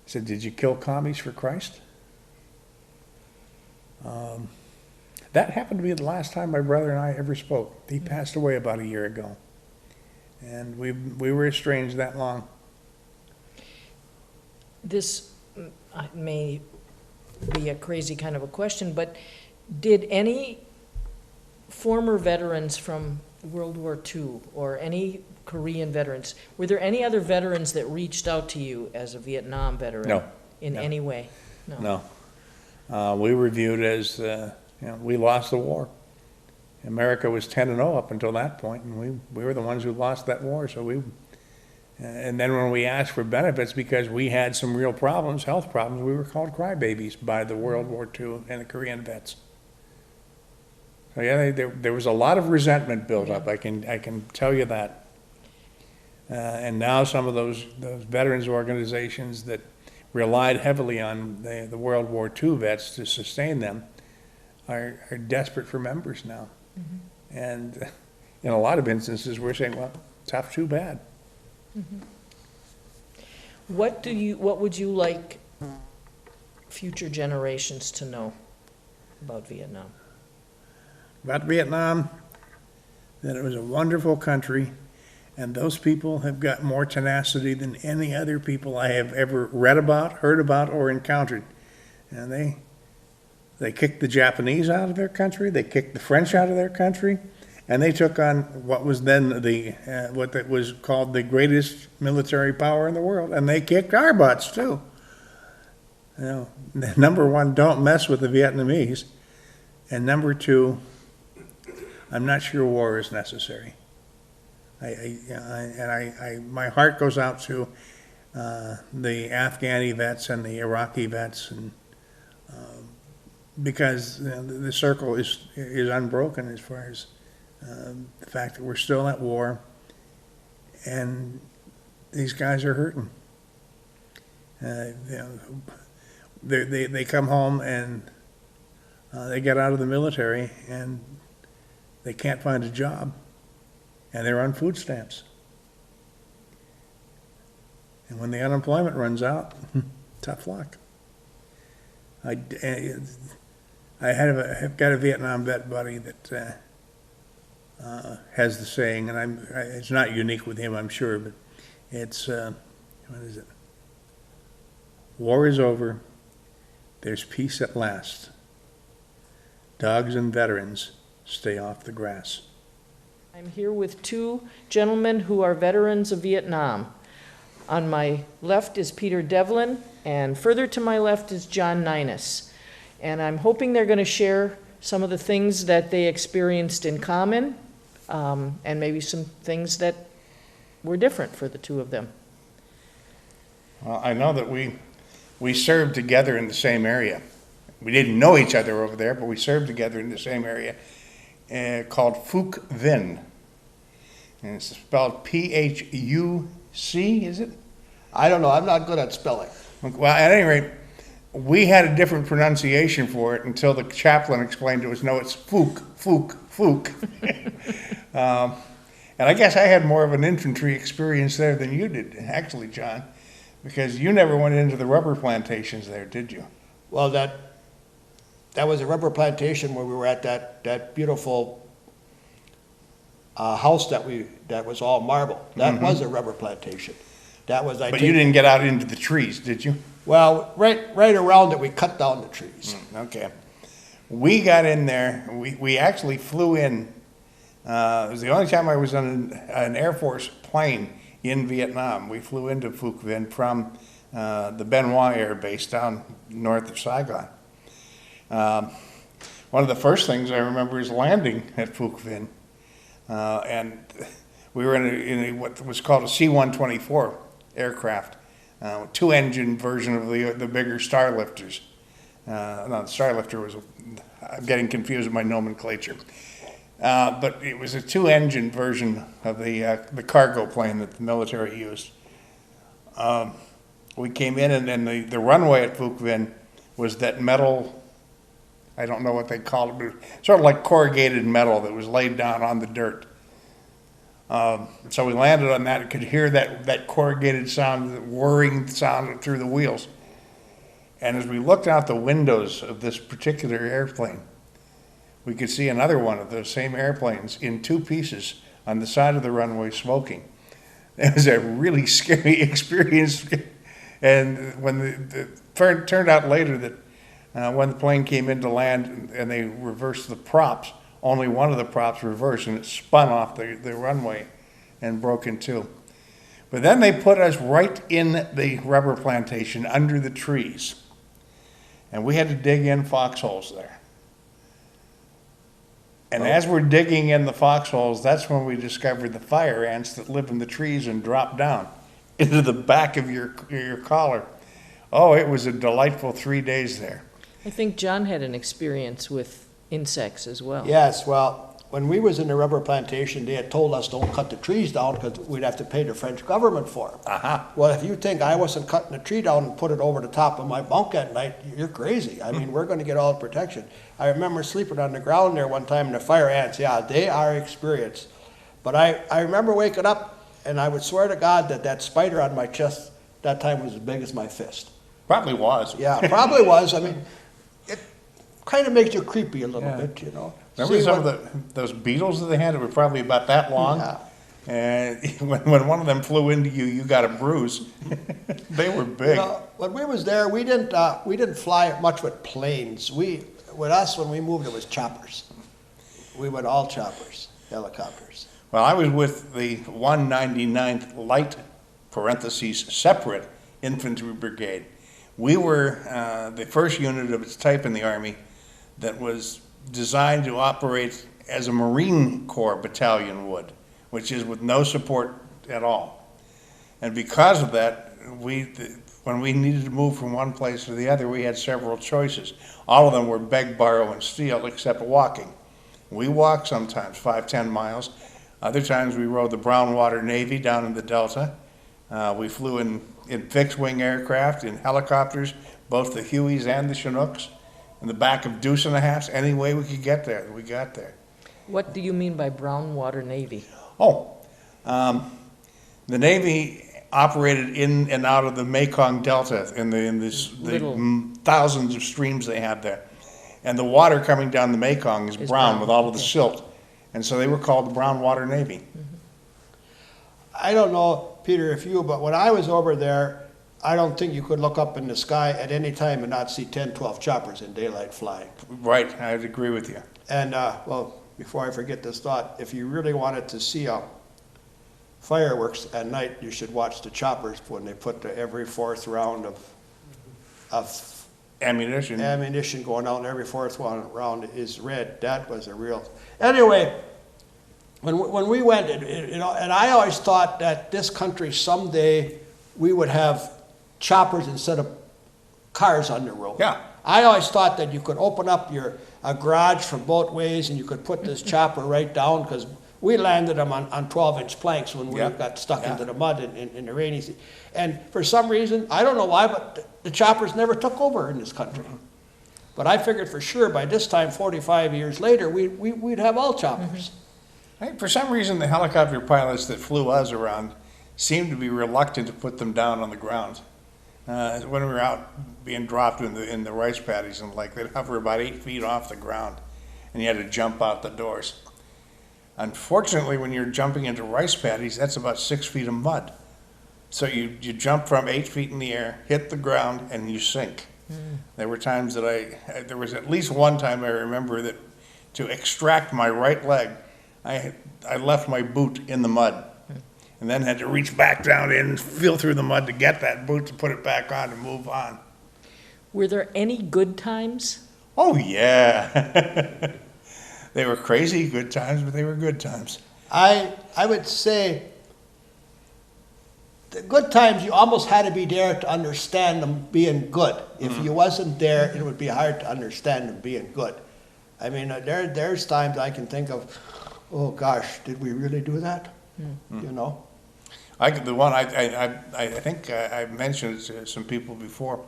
said, "Did you kill commies for Christ?" That happened to be the last time my brother and I ever spoke. He passed away about a year ago. And we were estranged that long. This may be a crazy kind of a question, but did any former veterans from World War II or any Korean veterans, were there any other veterans that reached out to you as a Vietnam veteran? No. In any way? No. We were viewed as, we lost the war. America was 10-0 up until that point, and we were the ones who lost that war. So and then when we asked for benefits because we had some real problems, health problems, we were called crybabies by the World War II and the Korean vets. So yeah, there was a lot of resentment built up. I can tell you that. And now some of those veterans organizations that relied heavily on the World War II vets to sustain them are desperate for members now. And in a lot of instances, we're saying, well, tough, too bad. What would you like future generations to know about Vietnam? About Vietnam, that it was a wonderful country, and those people have got more tenacity than any other people I have ever read about, heard about, or encountered. And they kicked the Japanese out of their country, they kicked the French out of their country, and they took on what was then what was called the greatest military power in the world, and they kicked our butts too. Number one, don't mess with the Vietnamese, and number two, I'm not sure war is necessary. My heart goes out to the Afghani vets and the Iraqi vets, and because the circle is unbroken as far as the fact that we're still at war, and these guys are hurting. They come home and they get out of the military and they can't find a job, and they're on food stamps. And when the unemployment runs out, tough luck. I've got a Vietnam vet buddy that has the saying, and it's not unique with him, I'm sure, but it's, what is it? War is over, there's peace at last. Dogs and veterans stay off the grass. I'm here with two gentlemen who are veterans of Vietnam. On my left is Peter Devlin, and further to my left is John Neinas. And I'm hoping they're going to share some of the things that they experienced in common, and maybe some things that were different for the two of them. Well, I know that we served together in the same area. We didn't know each other over there, but we served together in the same area called Phuc Vinh. And it's spelled P-H-U-C, is it? I don't know, I'm not good at spelling. Well, at any rate, we had a different pronunciation for it until the chaplain explained to us, no, it's Phuc, Phuc, Phuc. And I guess I had more of an infantry experience there than you did, actually, John, because you never went into the rubber plantations there, did you? Well, that was a rubber plantation where we were at that beautiful house that was all marble. That was a rubber plantation. That was, But you didn't get out into the trees, did you? Well, right around it, we cut down the trees. Okay. We got in there, we actually flew in, it was the only time I was on an Air Force plane in Vietnam. We flew into Phuc Vinh from the Bien Hoa Air Base down north of Saigon. One of the first things I remember is landing at Phuc Vinh, and we were in what was called a C-124 aircraft, two-engine version of the bigger Starlifters. No, the Starlifter was, I'm getting confused with my nomenclature. But it was a two-engine version of the cargo plane that the military used. We came in, and then the runway at Phuc Vinh was that metal, I don't know what they called it, but sort of like corrugated metal that was laid down on the dirt. So we landed on that and could hear that corrugated sound, the whirring sound through the wheels. And as we looked out the windows of this particular airplane, we could see another one of those same airplanes in two pieces on the side of the runway smoking. It was a really scary experience. And when it turned out later that when the plane came in to land and they reversed the props, only one of the props reversed and it spun off the runway and broke in two. But then they put us right in the rubber plantation under the trees. And we had to dig in foxholes there. And as we're digging in the foxholes, that's when we discovered the fire ants that live in the trees and drop down into the back of your collar. Oh, it was a delightful 3 days there. I think John had an experience with insects as well. Yes, well, when we was in the rubber plantation, they had told us don't cut the trees down because we'd have to pay the French government for them. Well, if you think I wasn't cutting the tree down and put it over the top of my bunk at night, you're crazy. I mean, we're going to get all the protection. I remember sleeping on the ground there one time, and the fire ants, yeah, they are experienced. But I remember waking up, and I would swear to God that spider on my chest that time was as big as my fist. Probably was. Yeah, probably was. I mean, it kind of makes you creepy a little bit, you know. Remember some of those beetles that they had that were probably about that long? Yeah. And when one of them flew into you, you got a bruise. They were big. You know, when we was there, we didn't fly much with planes. With us, when we moved, it was choppers. We went all choppers, helicopters. Well, I was with the 199th Light, parentheses, separate infantry brigade. We were the first unit of its type in the Army that was designed to operate as a Marine Corps battalion would. which is with no support at all. And because of that, when we needed to move from one place to the other, we had several choices. All of them were beg, borrow, and steal, except walking. We walked sometimes 5-10 miles. Other times we rode the Brown Water Navy down in the Delta. We flew in fixed-wing aircraft, in helicopters, both the Hueys and the Chinooks, in the back of deuce and a halfs. Any way we could get there, we got there. What do you mean by Brown Water Navy? Oh, the Navy operated in and out of the Mekong Delta in the thousands of streams they had there. And the water coming down the Mekong is brown with all of the silt. And so they were called the Brown Water Navy. I don't know, Peter, if you, but when I was over there, I don't think you could look up in the sky at any time and not see 10, 12 choppers in daylight flying. Right, I'd agree with you. And, well, before I forget this thought, if you really wanted to see fireworks at night, you should watch the choppers when they put every fourth round of ammunition going out, and every fourth round is red. That was a real. Anyway, when we went, and I always thought that this country someday we would have choppers instead of cars on the road. Yeah. I always thought that you could open up a garage from both ways and you could put this chopper right down, because we landed them on 12-inch planks when we got stuck into the mud in the rainy season. And for some reason, I don't know why, but the choppers never took over in this country. But I figured for sure by this time, 45 years later, we'd have all choppers. For some reason, the helicopter pilots that flew us around seemed to be reluctant to put them down on the ground. When we were out being dropped in the rice paddies and they'd hover about 8 feet off the ground, and you had to jump out the doors. Unfortunately, when you're jumping into rice paddies, that's about 6 feet of mud. So you jump from 8 feet in the air, hit the ground, and you sink. There were times that there was at least one time I remember that to extract my right leg, I left my boot in the mud, and then had to reach back down in and feel through the mud to get that boot to put it back on and move on. Were there any good times? Oh, yeah. They were crazy good times, but they were good times. I would say the good times, you almost had to be there to understand them being good. If you wasn't there, it would be hard to understand them being good. I mean, there's times I can think of, oh gosh, did we really do that? You know? The one I think I mentioned it to some people before,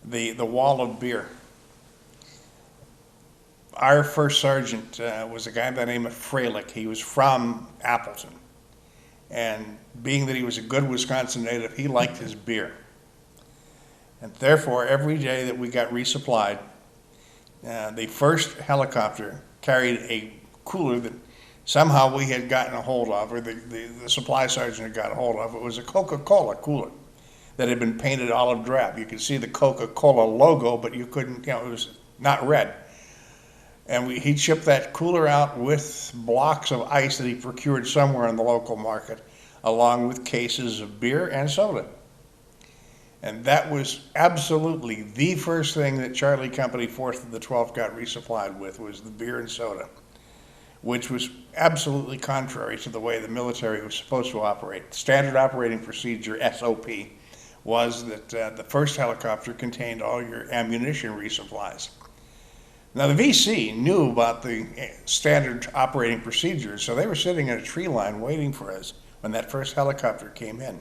the wall of beer. Our first sergeant was a guy by the name of Freilich. He was from Appleton. And being that he was a good Wisconsin native, he liked his beer. And therefore, every day that we got resupplied, the first helicopter carried a cooler that somehow we had gotten a hold of, or the supply sergeant had got a hold of. It was a Coca-Cola cooler that had been painted olive drab. You could see the Coca-Cola logo, but you couldn't, it was not red. And he'd ship that cooler out with blocks of ice that he procured somewhere in the local market, along with cases of beer and soda. And that was absolutely the first thing that Charlie Company 4th of the 12th got resupplied with, was the beer and soda, which was absolutely contrary to the way the military was supposed to operate. Standard operating procedure, SOP, was that the first helicopter contained all your ammunition resupplies. Now, the VC knew about the standard operating procedures, so they were sitting in a tree line waiting for us when that first helicopter came in.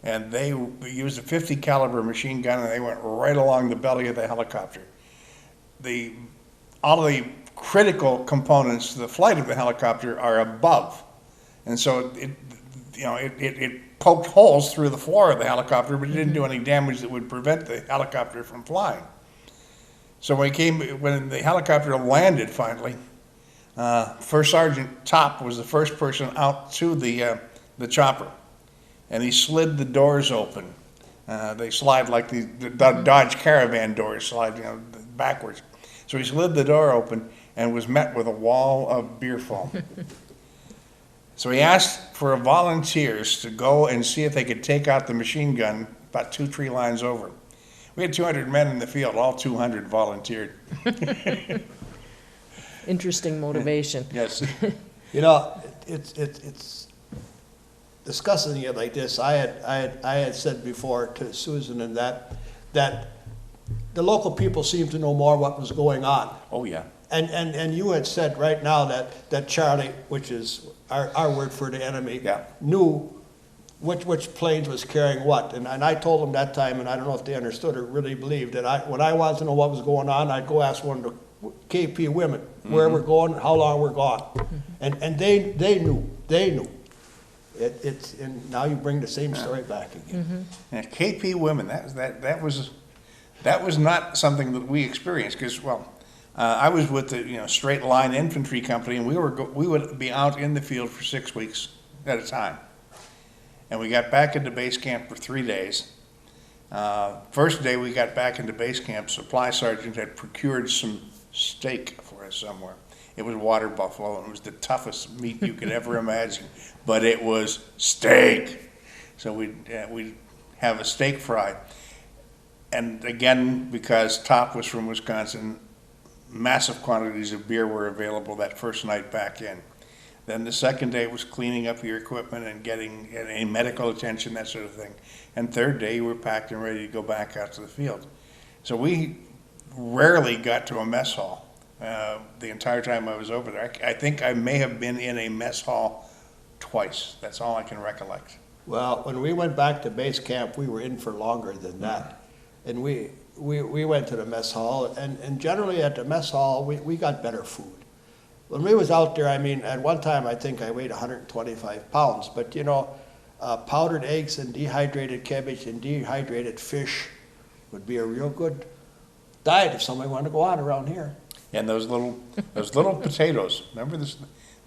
And they used a 50 caliber machine gun, and they went right along the belly of the helicopter. All of the critical components to the flight of the helicopter are above. And so it poked holes through the floor of the helicopter, but it didn't do any damage that would prevent the helicopter from flying. So when the helicopter landed finally, First Sergeant Top was the first person out to the chopper, and he slid the doors open. They slide like the Dodge Caravan doors slide, backwards. So he slid the door open and was met with a wall of beer foam. So he asked for volunteers to go and see if they could take out the machine gun about 2 tree lines over. We had 200 men in the field, all 200 volunteered. Interesting motivation. Yes. it's discussing it like this. I had said before to Susan and that the local people seemed to know more what was going on. Oh, yeah. And you had said right now that Charlie, which is our word for the enemy, Yeah. knew which planes was carrying what. And I told them that time, and I don't know if they understood or really believed, that when I wanted to know what was going on, I'd go ask one of the KP women where we're going, how long we're gone. And they knew. And now you bring the same story back again. And KP women, that was not something that we experienced, because, I was with the straight line infantry company, and we would be out in the field for 6 weeks at a time, and we got back into base camp for 3 days. First day we got back into base camp, supply sergeant had procured some steak for us somewhere. It was water buffalo, and it was the toughest meat you could ever imagine, but it was steak. So we'd have a steak fry. And again, because Top was from Wisconsin, massive quantities of beer were available that first night back in. Then the second day was cleaning up your equipment and getting any medical attention, that sort of thing. And third day, you were packed and ready to go back out to the field. So we rarely got to a mess hall the entire time I was over there. I think I may have been in a mess hall twice. That's all I can recollect. Well, when we went back to base camp, we were in for longer than that. And we went to the mess hall, and generally at the mess hall, we got better food. When we was out there, I mean, at one time, I think I weighed 125 pounds, but powdered eggs and dehydrated cabbage and dehydrated fish would be a real good diet if somebody wanted to go on around here. And those little potatoes, remember this,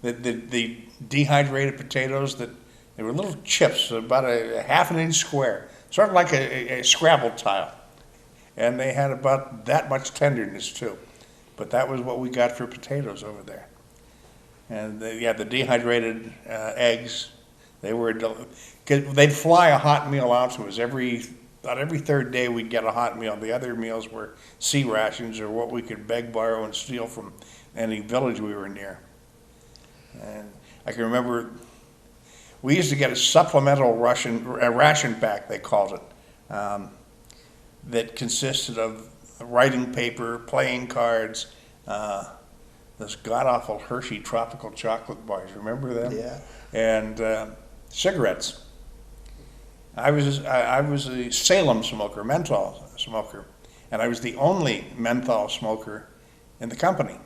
the dehydrated potatoes that, they were little chips, about a half an inch square, sort of like a Scrabble tile. And they had about that much tenderness too. But that was what we got for potatoes over there. And the dehydrated eggs, they'd fly a hot meal out to us about every third day we'd get a hot meal. The other meals were sea rations or what we could beg, borrow, and steal from any village we were near. And I can remember we used to get a supplemental ration pack, they called it, that consisted of writing paper, playing cards, those god-awful Hershey tropical chocolate bars. Remember them? Yeah. And cigarettes. I was a Salem smoker, menthol smoker, and I was the only menthol smoker in the company.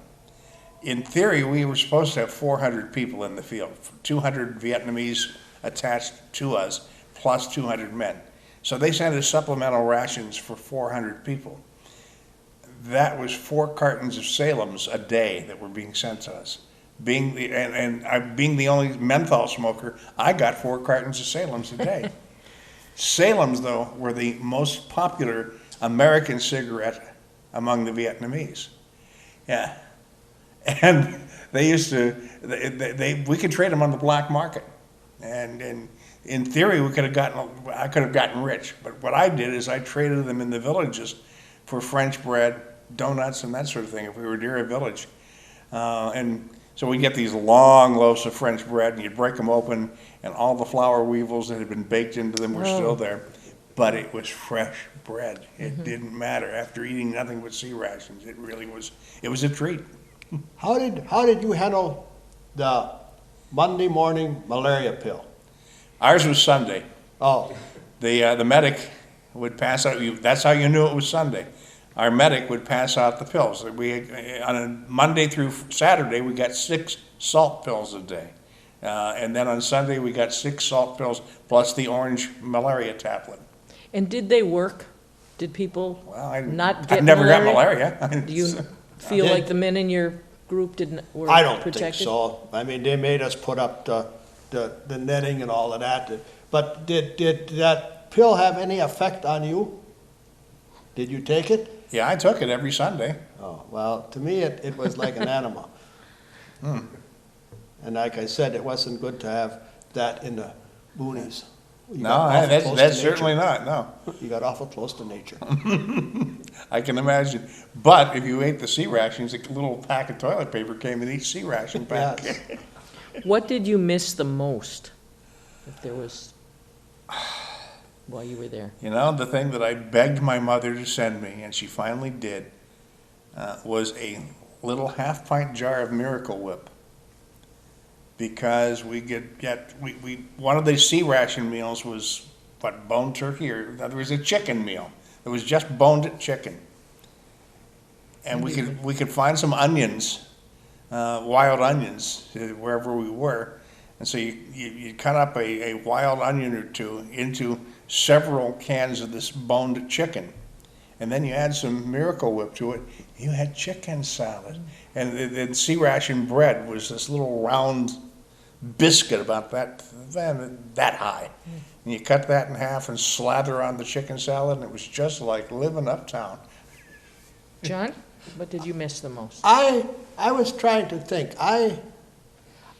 In theory, we were supposed to have 400 people in the field, 200 Vietnamese attached to us, plus 200 men. So they sent us supplemental rations for 400 people. That was 4 cartons of Salem's a day that were being sent to us. Being the only menthol smoker, I got 4 cartons of Salem's a day. Salem's, though, were the most popular American cigarette among the Vietnamese. Yeah. And they used to, we could trade them on the black market. And in theory, I could have gotten rich. But what I did is I traded them in the villages for French bread, donuts, and that sort of thing if we were near a village. And so we'd get these long loaves of French bread, and you'd break them open, and all the flour weevils that had been baked into them were still there. But it was fresh bread. It didn't matter. After eating nothing but sea rations, it really was, it was a treat. How did you handle the Monday morning malaria pill? Ours was Sunday. Oh, The medic would pass out, that's how you knew it was Sunday. Our medic would pass out the pills. On a Monday through Saturday, we got 6 salt pills a day. And then on Sunday, we got 6 salt pills plus the orange malaria tablet. And did they work? Did people not get I've never got malaria? malaria. Do you feel like the men in your group were I don't protected? think so. I mean, they made us put up the netting and all of that. But did that pill have any effect on you? Did you take it? Yeah, I took it every Sunday. Oh, well, to me, it was like an animal. And like I said, it wasn't good to have that in the boonies. You got awful close to That's nature. certainly not, no. You got awful close to nature. I can imagine. But if you ate the sea rations, a little pack of toilet paper came in each sea ration pack. Yes. What did you miss the most, if there was, while you were there? You know, the thing that I begged my mother to send me, and she finally did, was a little half-pint jar of Miracle Whip. Because we one of the sea ration meals was, what, boned turkey, or there was a chicken meal. It was just boned chicken. And we could find some onions, wild onions, wherever we were. And so you cut up a wild onion or two into several cans of this boned chicken. And then you add some Miracle Whip to it. You had chicken salad. And the sea ration bread was this little round biscuit about that high. And you cut that in half and slather on the chicken salad, and it was just like living uptown. John, what did you miss the most? I was trying to think. I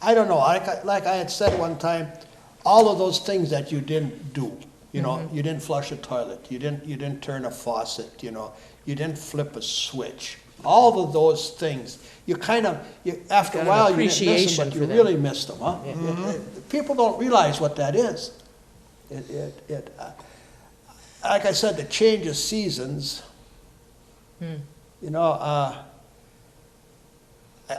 don't know. Like I had said one time, all of those things that you didn't do. You know, you didn't flush a toilet. You didn't turn a faucet. You know, you didn't flip a switch. All of those things, you after a while you didn't miss them, but you really missed them, huh? People don't realize what that is. Like I said, the change of seasons. You know,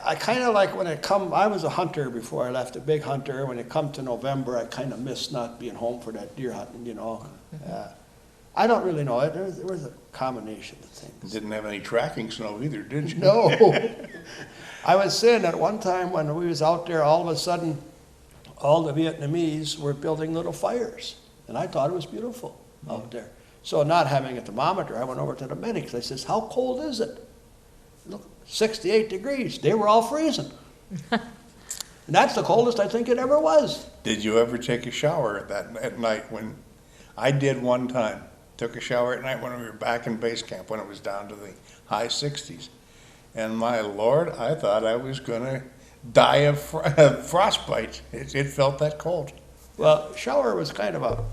I kind of like when I was a hunter before I left, a big hunter. When it come to November, I kind of miss not being home for that deer hunting, you know. I don't really know. There was a combination of things. Didn't have any tracking snow either, did you? No. I was saying that one time when we was out there, all of a sudden, all the Vietnamese were building little fires. And I thought it was beautiful out there. So not having a thermometer, I went over to the medics. I says, how cold is it? Look, 68 degrees. They were all freezing. And that's the coldest I think it ever was. Did you ever take a shower at night? When I did one time. Took a shower at night when we were back in base camp when it was down to the high 60s. And my Lord, I thought I was going to die of frostbite. It felt that cold. Well, shower was kind of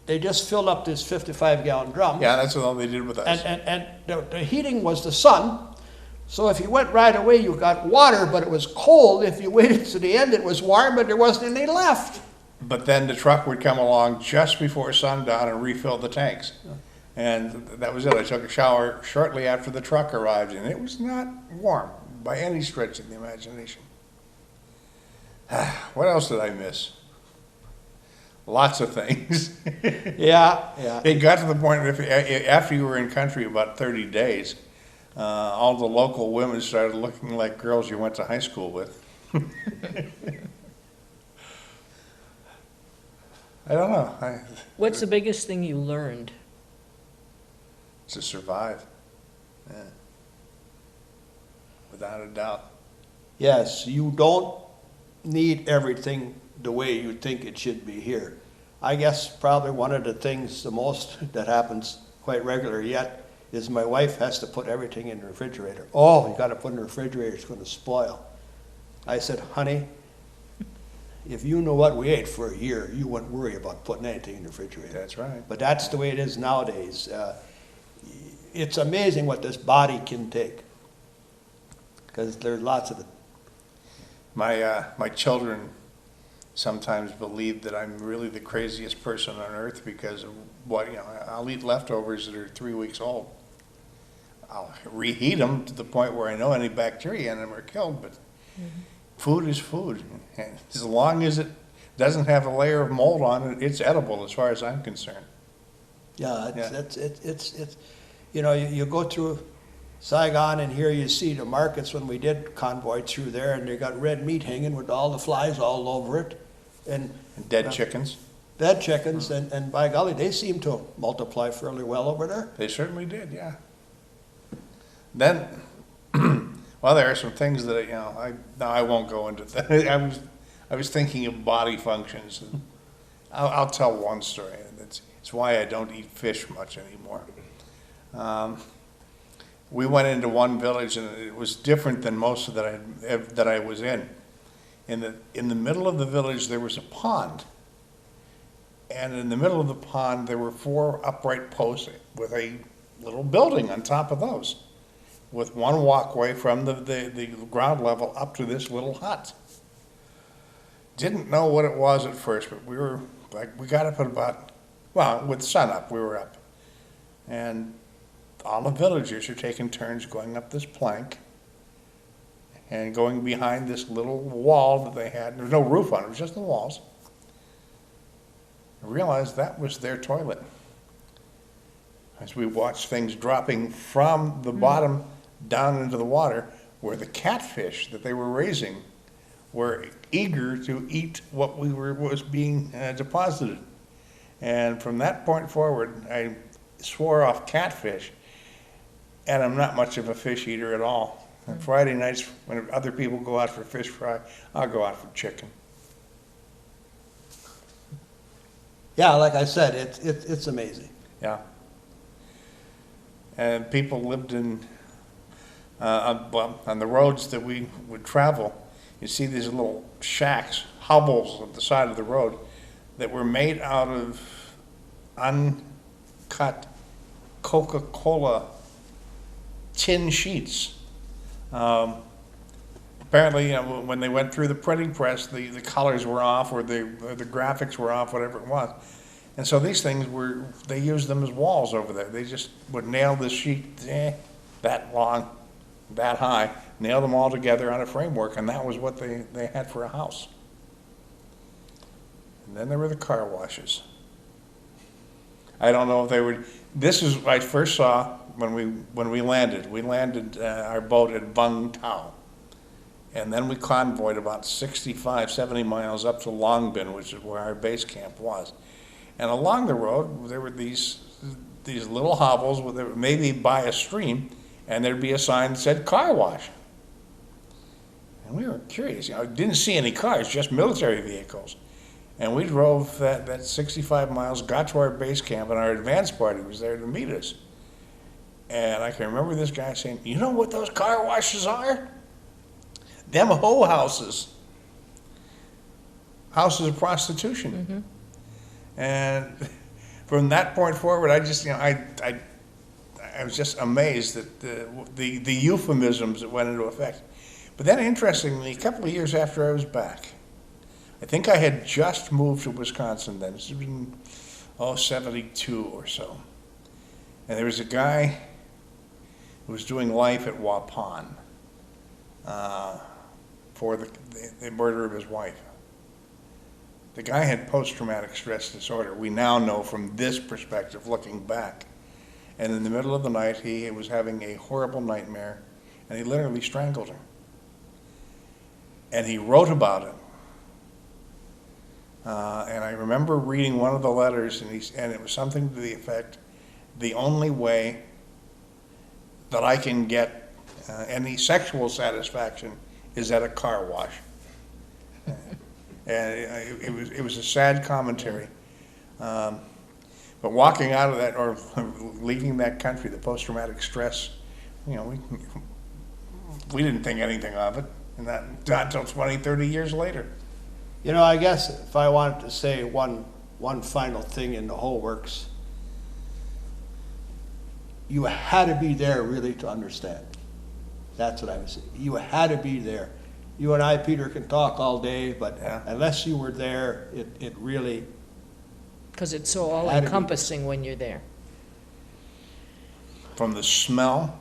they just filled up this 55-gallon drum. Yeah, that's all they did with us. And the heating was the sun. So if you went right away, you got water, but it was cold. If you waited to the end, it was warm, but there wasn't any left. But then the truck would come along just before sundown and refill the tanks. And that was it. I took a shower shortly after the truck arrived, and it was not warm by any stretch of the imagination. What else did I miss? Lots of things. Yeah. It got to the point after you were in country about 30 days, all the local women started looking like girls you went to high school with. I don't know. What's the biggest thing you learned? To survive. Yeah. Without a doubt. Yes, you don't need everything the way you think it should be here. I guess probably one of the things the most that happens quite regular yet is my wife has to put everything in the refrigerator. Oh, you got to put in the refrigerator, it's going to spoil. I said, honey, if you know what we ate for a year, you wouldn't worry about putting anything in the refrigerator. That's right. But that's the way it is nowadays. It's amazing what this body can take, because there's lots of it. My children sometimes believe that I'm really the craziest person on earth because of what, I'll eat leftovers that are 3 weeks old. I'll reheat them to the point where I know any bacteria in them are killed, but food is food. And as long as it doesn't have a layer of mold on it, it's edible as far as I'm concerned. Yeah, it's you go through Saigon, and here you see the markets when we did convoy through there, and they got red meat hanging with all the flies all over it. And dead chickens. Dead chickens, and by golly, they seem to multiply fairly well over there. They certainly did, yeah. Then, well, there are some things that, I won't go into that. I was thinking of body functions. And I'll tell one story. It's why I don't eat fish much anymore. We went into one village, and it was different than most of that I was in. In the middle of the village, there was a pond. And in the middle of the pond, there were 4 upright posts with a little building on top of those, with one walkway from the ground level up to this little hut. Didn't know what it was at first, but we got up at about, well, with sun up, we were up. And all the villagers are taking turns going up this plank and going behind this little wall that they had. There was no roof on it, it was just the walls. I realized that was their toilet. As we watched things dropping from the bottom down into the water, where the catfish that they were raising were eager to eat what was being deposited. And from that point forward, I swore off catfish, and I'm not much of a fish eater at all. And Friday nights, when other people go out for fish fry, I'll go out for chicken. Yeah, like I said, it's amazing. Yeah. And people lived in, on the roads that we would travel, you see these little shacks, hovels at the side of the road that were made out of uncut Coca-Cola tin sheets. Apparently, when they went through the printing press, the colors were off, or the graphics were off, whatever it was. And so these things they used them as walls over there. They just would nail this sheet that long, that high, nail them all together on a framework, and that was what they had for a house. And then there were the car washes. I don't know if they were, this is what I first saw when we landed. We landed our boat at Vung Tau. And then we convoyed about 65, 70 miles up to Long Bin, which is where our base camp was. And along the road, there were these little hovels, maybe by a stream, and there'd be a sign that said car wash. And we were curious, didn't see any cars, just military vehicles. And we drove that 65 miles, got to our base camp, and our advance party was there to meet us. And I can remember this guy saying, you know what those car washes are? Them hoe houses. Houses of prostitution. Mm-hmm. And from that point forward, I just, I was just amazed at the euphemisms that went into effect. But then, interestingly, a couple of years after I was back, I think I had just moved to Wisconsin then. This had been, 72 or so. And there was a guy who was doing life at Waupun for the murder of his wife. The guy had post-traumatic stress disorder. We now know from this perspective, looking back. And in the middle of the night, he was having a horrible nightmare, and he literally strangled her. And he wrote about it. And I remember reading one of the letters, and it was something to the effect, the only way that I can get any sexual satisfaction is at a car wash. And it was a sad commentary. But walking out of that, or leaving that country, the post-traumatic stress, we didn't think anything of it, and not until 20, 30 years later. I guess if I wanted to say one final thing in the whole works, you had to be there really to understand. That's what I would say. You had to be there. You and I, Peter, can talk all day, but unless you were there, it really... Because it's so all-encompassing when you're there. From the smell,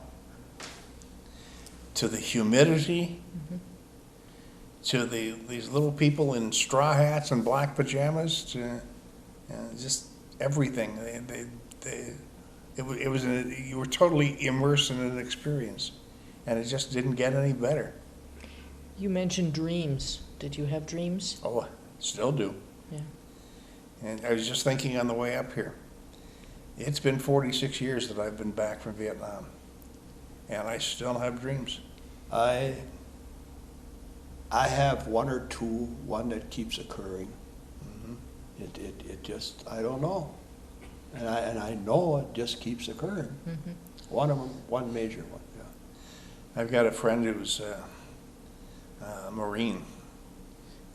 to the humidity, to these little people in straw hats and black pajamas, to just everything. You were totally immersed in an experience, and it just didn't get any better. You mentioned dreams. Did you have dreams? Oh, still do. Yeah. And I was just thinking on the way up here, it's been 46 years that I've been back from Vietnam, and I still have dreams. I have one or two, one that keeps occurring. It just, I don't know. And I know it just keeps occurring. One of them, one major one, yeah. I've got a friend who's a Marine,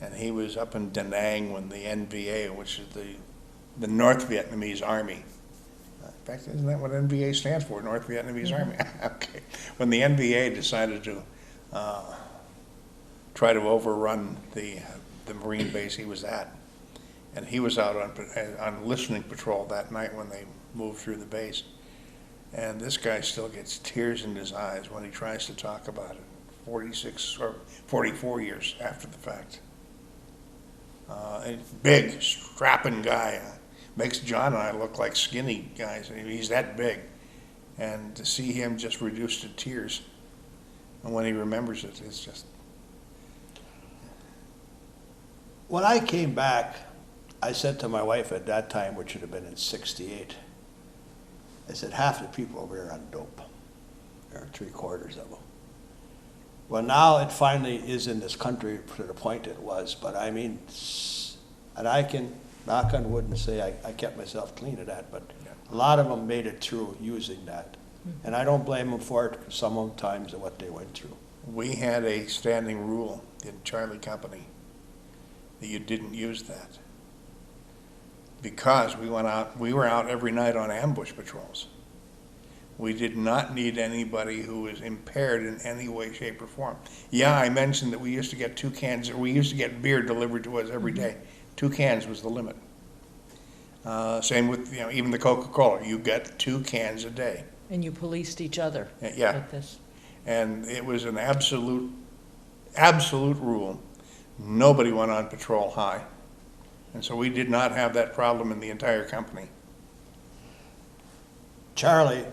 and he was up in Da Nang when the NVA, which is the North Vietnamese Army. In fact, isn't that what NVA stands for, North Vietnamese Army? Okay. When the NVA decided to try to overrun the the Marine base he was at. And he was out on listening patrol that night when they moved through the base. And this guy still gets tears in his eyes when he tries to talk about it, 46 or 44 years after the fact. A big, strapping guy. Makes John and I look like skinny guys. I mean, he's that big. And to see him just reduced to tears, and when he remembers it, it's just... When I came back, I said to my wife at that time, which would have been in '68, I said, half the people over here are on dope. There are 3/4 of them. Well, now it finally is in this country to the point it was, but I mean, and I can knock on wood and say I kept myself clean of that, but a lot of them made it through using that. And I don't blame them for it, some of the times of what they went through. We had a standing rule in Charlie Company that you didn't use that. Because we were out every night on ambush patrols. We did not need anybody who was impaired in any way, shape, or form. Yeah, I mentioned that we used to get 2 cans, or we used to get beer delivered to us every day. 2 cans was the limit. Same with, even the Coca-Cola. You get 2 cans a day. And you policed each other Yeah. like this. And it was an absolute rule. Nobody went on patrol high. And so we did not have that problem in the entire company. Charlie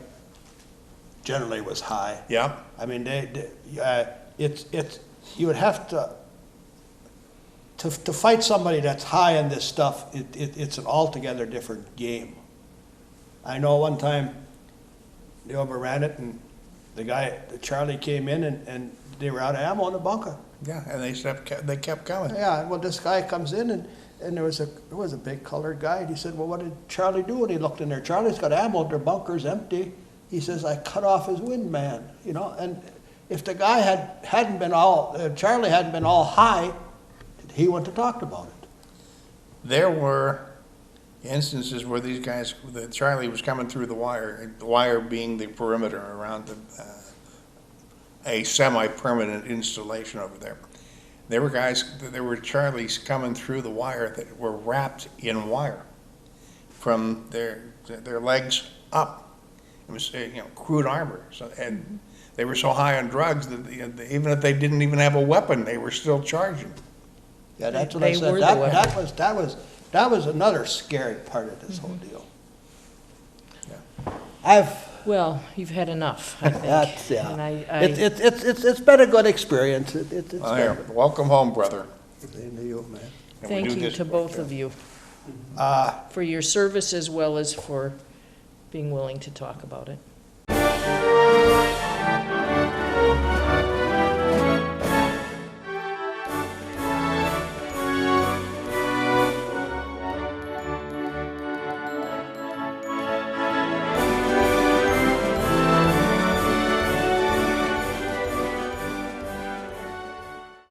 generally was high. Yeah. I mean, you would have to fight somebody that's high on this stuff. It's an altogether different game. I know one time they overran it, and Charlie came in, and they were out of ammo in the bunker. Yeah, and they kept coming. Yeah, well, this guy comes in, and there was a big colored guy, and he said, well, what did Charlie do? And he looked in there. Charlie's got ammo, their bunker's empty. He says, I cut off his wind man, and if the guy Charlie hadn't been all high, he wouldn't have talked about it. There were instances where these guys, Charlie was coming through the wire being the perimeter around a semi-permanent installation over there. There were Charlies coming through the wire that were wrapped in wire from their legs up. It was, crude armor. So, and they were so high on drugs that even if they didn't even have a weapon, they were still charging. Yeah, that's what They I said. were the That was another scary part of this whole deal. Yeah. Well, you've had enough, I think. That's, yeah. And It's been a good experience. It's Well, here, welcome home, brother. Same to you, man. And we thank do you this to for both you. of you for your service as well as for being willing to talk about it.